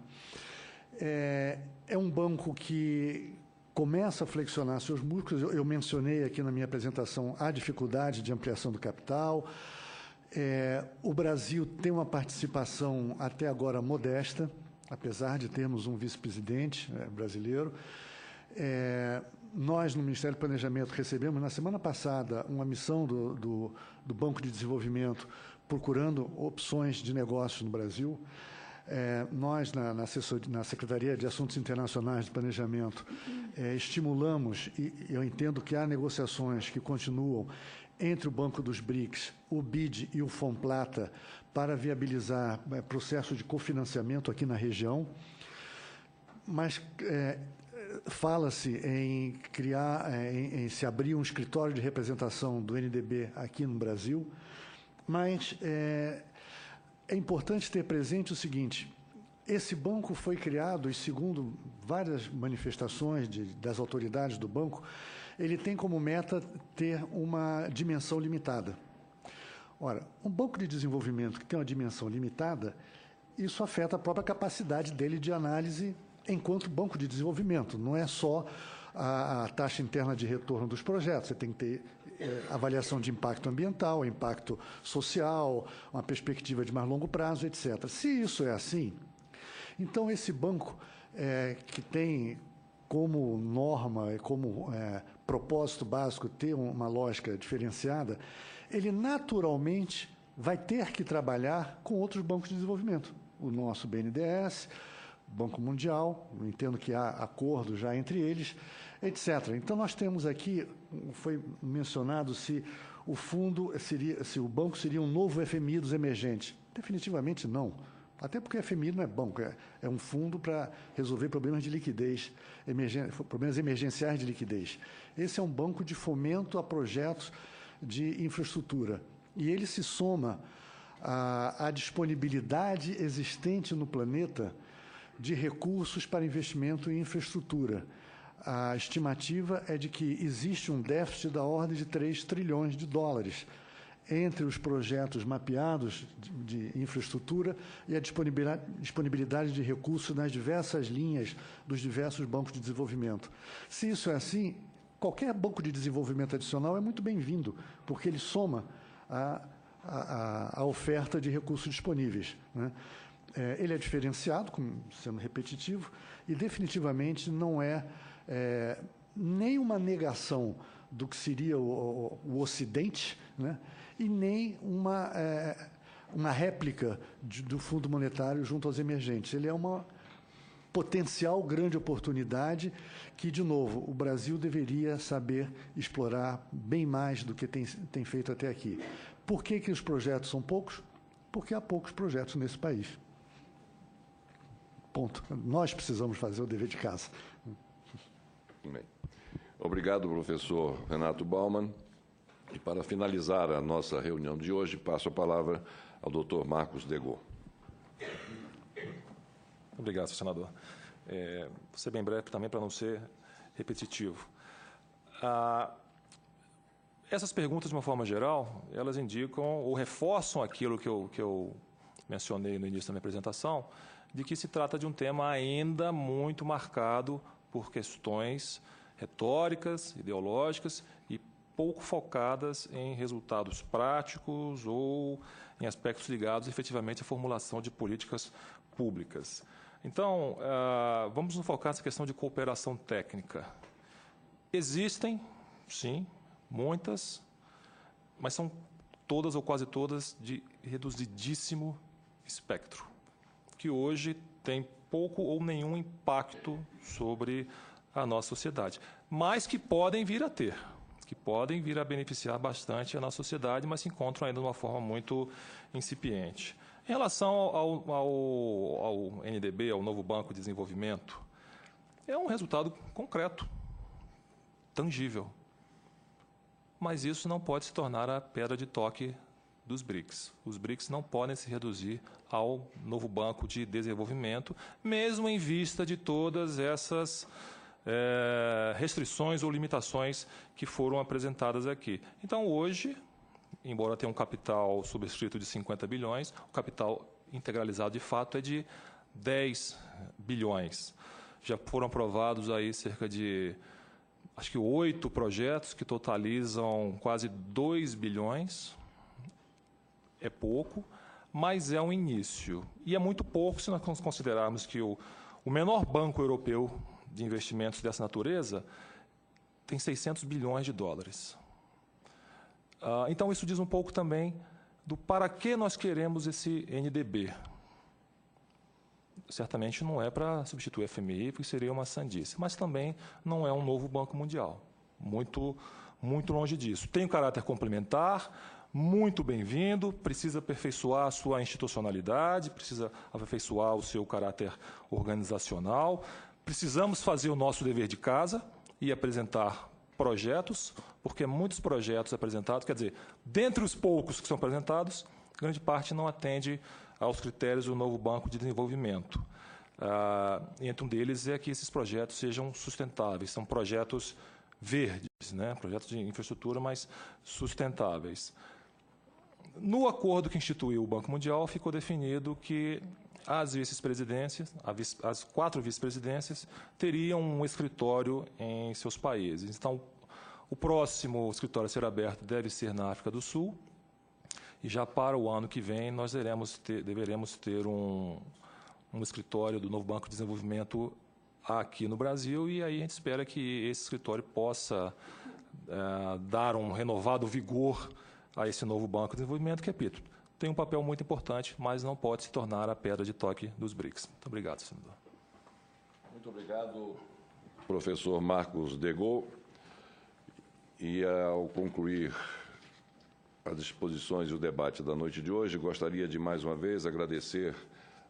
É um banco que começa a flexionar seus músculos. Eu mencionei aqui na minha apresentação a dificuldade de ampliação do capital. O Brasil tem uma participação até agora modesta, apesar de termos um vice-presidente brasileiro. Nós, no Ministério do Planejamento, recebemos, na semana passada, uma missão do Banco de Desenvolvimento procurando opções de negócios no Brasil. Nós, na Secretaria de Assuntos Internacionais de Planejamento, estimulamos, e eu entendo que há negociações que continuam entre o Banco dos BRICS, o BID e o FONPLATA para viabilizar processo de cofinanciamento aqui na região, mas fala-se em criar, em se abrir um escritório de representação do NDB aqui no Brasil, mas é importante ter presente o seguinte: esse banco foi criado, e segundo várias manifestações das autoridades do banco, ele tem como meta ter uma dimensão limitada. Ora, um banco de desenvolvimento que tem uma dimensão limitada, isso afeta a própria capacidade dele de análise enquanto banco de desenvolvimento. Não é só a taxa interna de retorno dos projetos, você tem que ter avaliação de impacto ambiental, impacto social, uma perspectiva de mais longo prazo, etc. Se isso é assim, então esse banco, que tem como norma, como propósito básico ter uma lógica diferenciada, ele naturalmente vai ter que trabalhar com outros bancos de desenvolvimento. O nosso BNDES, Banco Mundial, eu entendo que há acordo já entre eles, etc. Então, nós temos aqui, foi mencionado se o fundo seria, se o banco seria um novo FMI dos emergentes. Definitivamente não. Até porque o FMI não é banco, é um fundo para resolver problemas de liquidez, problemas emergenciais de liquidez. Esse é um banco de fomento a projetos de infraestrutura. E ele se soma à disponibilidade existente no planeta de recursos para investimento em infraestrutura. A estimativa é de que existe um déficit da ordem de 3 trilhões de dólares entre os projetos mapeados de infraestrutura e a disponibilidade de recursos nas diversas linhas dos diversos bancos de desenvolvimento. Se isso é assim, qualquer banco de desenvolvimento adicional é muito bem-vindo, porque ele soma a oferta de recursos disponíveis, né? Ele é diferenciado, sendo repetitivo, e definitivamente não é nem uma negação do que seria o Ocidente, né? E nem uma réplica do Fundo Monetário junto aos emergentes. Ele é uma potencial grande oportunidade que, de novo, o Brasil deveria saber explorar bem mais do que tem feito até aqui. Por que os projetos são poucos? Porque há poucos projetos nesse país. Ponto. Nós precisamos fazer o dever de casa. Bem. Obrigado, professor Renato Baumann. E para finalizar a nossa reunião de hoje, passo a palavra ao doutor Marcos Degot. Obrigado, senador. Vou ser bem breve também para não ser repetitivo. Essas perguntas, de uma forma geral, elas indicam ou reforçam aquilo que eu mencionei no início da minha apresentação, de que se trata de um tema ainda muito marcado por questões retóricas, ideológicas e pouco focadas em resultados práticos ou em aspectos ligados efetivamente à formulação de políticas públicas. Então, vamos nos focar nessa questão de cooperação técnica. Existem, sim, muitas, mas são todas ou quase todas de reduzidíssimo espectro, que hoje tem pouco ou nenhum impacto sobre a nossa sociedade, mas que podem vir a ter, que podem vir a beneficiar bastante a nossa sociedade, mas se encontram ainda de uma forma muito incipiente. Em relação ao NDB, ao novo Banco de Desenvolvimento, é um resultado concreto tangível. Mas isso não pode se tornar a pedra de toque dos BRICS. Os BRICS não podem se reduzir ao novo Banco de Desenvolvimento, mesmo em vista de todas essas restrições ou limitações que foram apresentadas aqui. Então, hoje, embora tenha um capital subscrito de 50 bilhões, o capital integralizado de fato é de 10 bilhões. Já foram aprovados aí cerca de, acho que 8 projetos que totalizam quase 2 bilhões. É pouco, mas é um início. E é muito pouco se nós considerarmos que o menor banco europeu de investimentos dessa natureza tem 600 bilhões de dólares. Então, isso diz um pouco também do para que nós queremos esse NDB. Certamente não é para substituir o FMI, porque seria uma sandice, mas também não é um novo Banco Mundial. Muito, muito longe disso. Tem um caráter complementar, muito bem-vindo, precisa aperfeiçoar a sua institucionalidade, precisa aperfeiçoar o seu caráter organizacional. Precisamos fazer o nosso dever de casa e apresentar projetos, porque muitos projetos apresentados, quer dizer, dentre os poucos que são apresentados, grande parte não atende aos critérios do novo Banco de Desenvolvimento. Entre um deles é que esses projetos sejam sustentáveis, são projetos verdes, né? Projetos de infraestrutura, mas sustentáveis. No acordo que instituiu o Banco Mundial, ficou definido que as vice-presidências, as 4 vice-presidências, teriam um escritório em seus países. Então, o próximo escritório a ser aberto deve ser na África do Sul, e já para o ano que vem nós deveremos ter um escritório do novo Banco de Desenvolvimento aqui no Brasil, e aí a gente espera que esse escritório possa dar um renovado vigor a esse novo Banco de Desenvolvimento, que, repito, tem um papel muito importante, mas não pode se tornar a pedra de toque dos BRICS. Muito obrigado, senador. Muito obrigado, professor Marcos Degaut. E, ao concluir as exposições e o debate da noite de hoje, gostaria de, mais uma vez, agradecer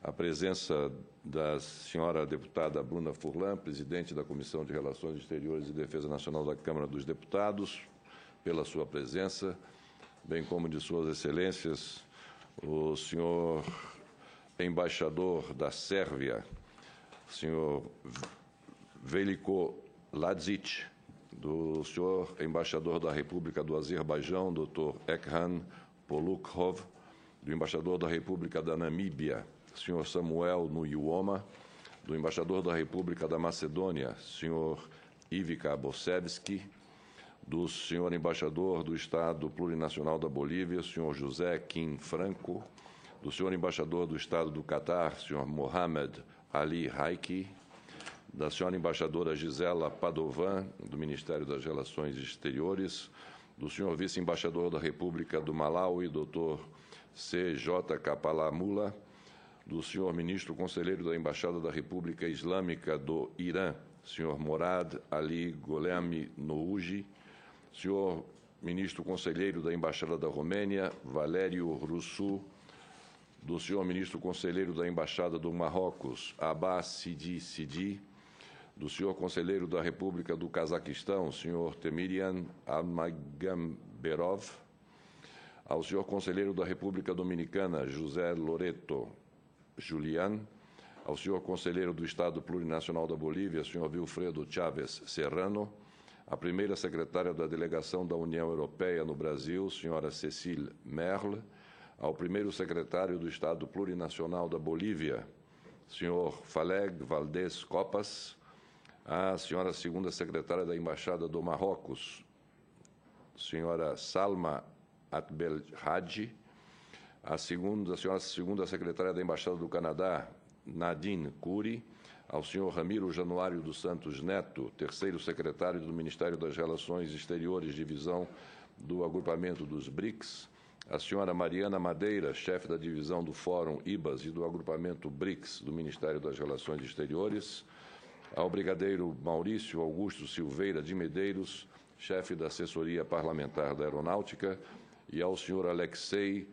a presença da senhora deputada Bruna Furlan, presidente da Comissão de Relações Exteriores e Defesa Nacional da Câmara dos Deputados, pela sua presença, bem como de suas excelências, o senhor embaixador da Sérvia, senhor Veliko Ladzic, do senhor embaixador da República do Azerbaijão, Dr. Ekhan Polukhov, do embaixador da República da Namíbia, senhor Samuel Nuyuoma, do embaixador da República da Macedônia, senhor Ivica Bosevski, do senhor embaixador do Estado Plurinacional da Bolívia, senhor José Kim Franco, do senhor embaixador do Estado do Catar, senhor Mohamed Ali Haiki, da senhora embaixadora Gisela Padovan, do Ministério das Relações Exteriores, do senhor vice-embaixador da República do Malawi, doutor C.J. Kapalamula, do senhor ministro conselheiro da Embaixada da República Islâmica do Irã, senhor Morad Ali Golemi Nouji, senhor ministro conselheiro da Embaixada da Romênia, Valério Russu, do senhor ministro conselheiro da Embaixada do Marrocos, Abbas Sidi Sidi, do senhor conselheiro da República do Cazaquistão, senhor Temirian Almagamberov, ao senhor conselheiro da República Dominicana, José Loreto Julian, ao senhor conselheiro do Estado Plurinacional da Bolívia, senhor Wilfredo Chávez Serrano, a primeira secretária da Delegação da União Europeia no Brasil, senhora Cecile Merle, ao primeiro secretário do Estado Plurinacional da Bolívia, senhor Faleg Valdez Copas, à senhora segunda secretária da Embaixada do Marrocos, senhora Salma Atbel Hadji, a senhora segunda secretária da Embaixada do Canadá, Nadine Curi, ao senhor Ramiro Januário dos Santos Neto, terceiro secretário do Ministério das Relações Exteriores, divisão do agrupamento dos BRICS, a senhora Mariana Madeira, chefe da divisão do Fórum IBAS e do agrupamento BRICS do Ministério das Relações Exteriores, ao brigadeiro Maurício Augusto Silveira de Medeiros, chefe da assessoria parlamentar da Aeronáutica, e ao senhor Alexei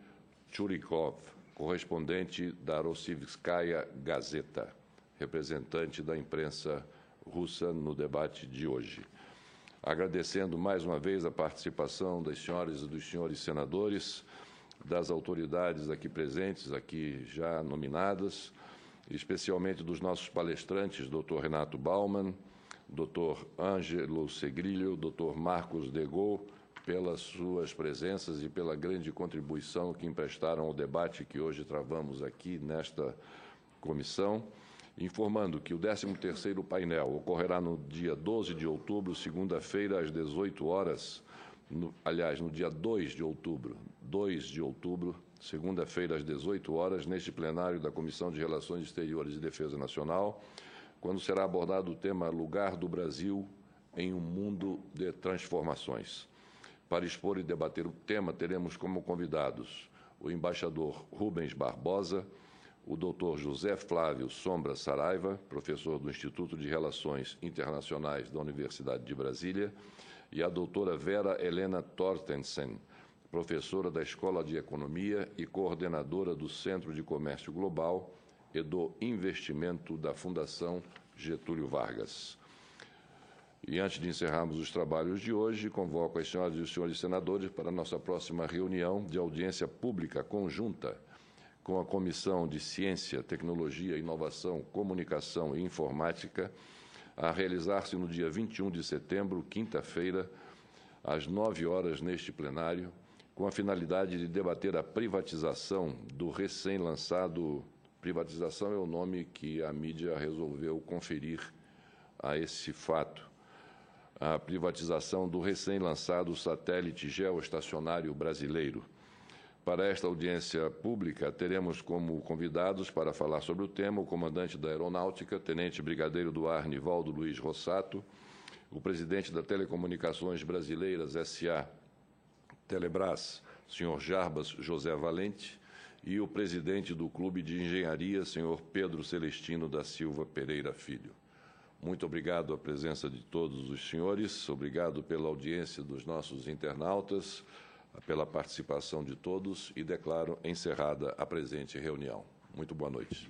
Churikov, correspondente da Rossivskaya Gazeta, representante da imprensa russa no debate de hoje. agradecendo mais uma vez a participação das senhoras e dos senhores senadores, das autoridades aqui presentes, aqui já nominadas, especialmente dos nossos palestrantes, Dr. Renato Baumann, Dr. Ângelo Segrilho, Dr. Marcos Degol, pelas suas presenças e pela grande contribuição que emprestaram ao debate que hoje travamos aqui nesta comissão, informando que o 13º painel ocorrerá no dia 12 de outubro, segunda-feira, às 18 horas, no dia 2 de outubro, segunda-feira, às 18 horas, neste plenário da Comissão de Relações Exteriores e Defesa Nacional, quando será abordado o tema Lugar do Brasil em um Mundo de Transformações. Para expor e debater o tema, teremos como convidados o embaixador Rubens Barbosa, o doutor José Flávio Sombra Saraiva, professor do Instituto de Relações Internacionais da Universidade de Brasília, e a doutora Vera Helena Torstensen, professora da Escola de Economia e coordenadora do Centro de Comércio Global e do Investimento da Fundação Getúlio Vargas. E antes de encerrarmos os trabalhos de hoje, convoco as senhoras e os senhores senadores para a nossa próxima reunião de audiência pública conjunta com a Comissão de Ciência, Tecnologia, Inovação, Comunicação e Informática, a realizar-se no dia 21 de setembro, quinta-feira, às 9 horas, neste plenário, com a finalidade de debater a privatização do recém-lançado... Privatização é o nome que a mídia resolveu conferir a esse fato. A privatização do recém-lançado satélite geoestacionário brasileiro. Para esta audiência pública, teremos como convidados para falar sobre o tema o comandante da Aeronáutica, Tenente Brigadeiro do Ar Nivaldo Luiz Rossato, o presidente da Telecomunicações Brasileiras S.A. Telebrás, senhor Jarbas José Valente, e o presidente do Clube de Engenharia, senhor Pedro Celestino da Silva Pereira Filho. Muito obrigado à presença de todos os senhores, obrigado pela audiência dos nossos internautas, pela participação de todos e declaro encerrada a presente reunião. Muito boa noite.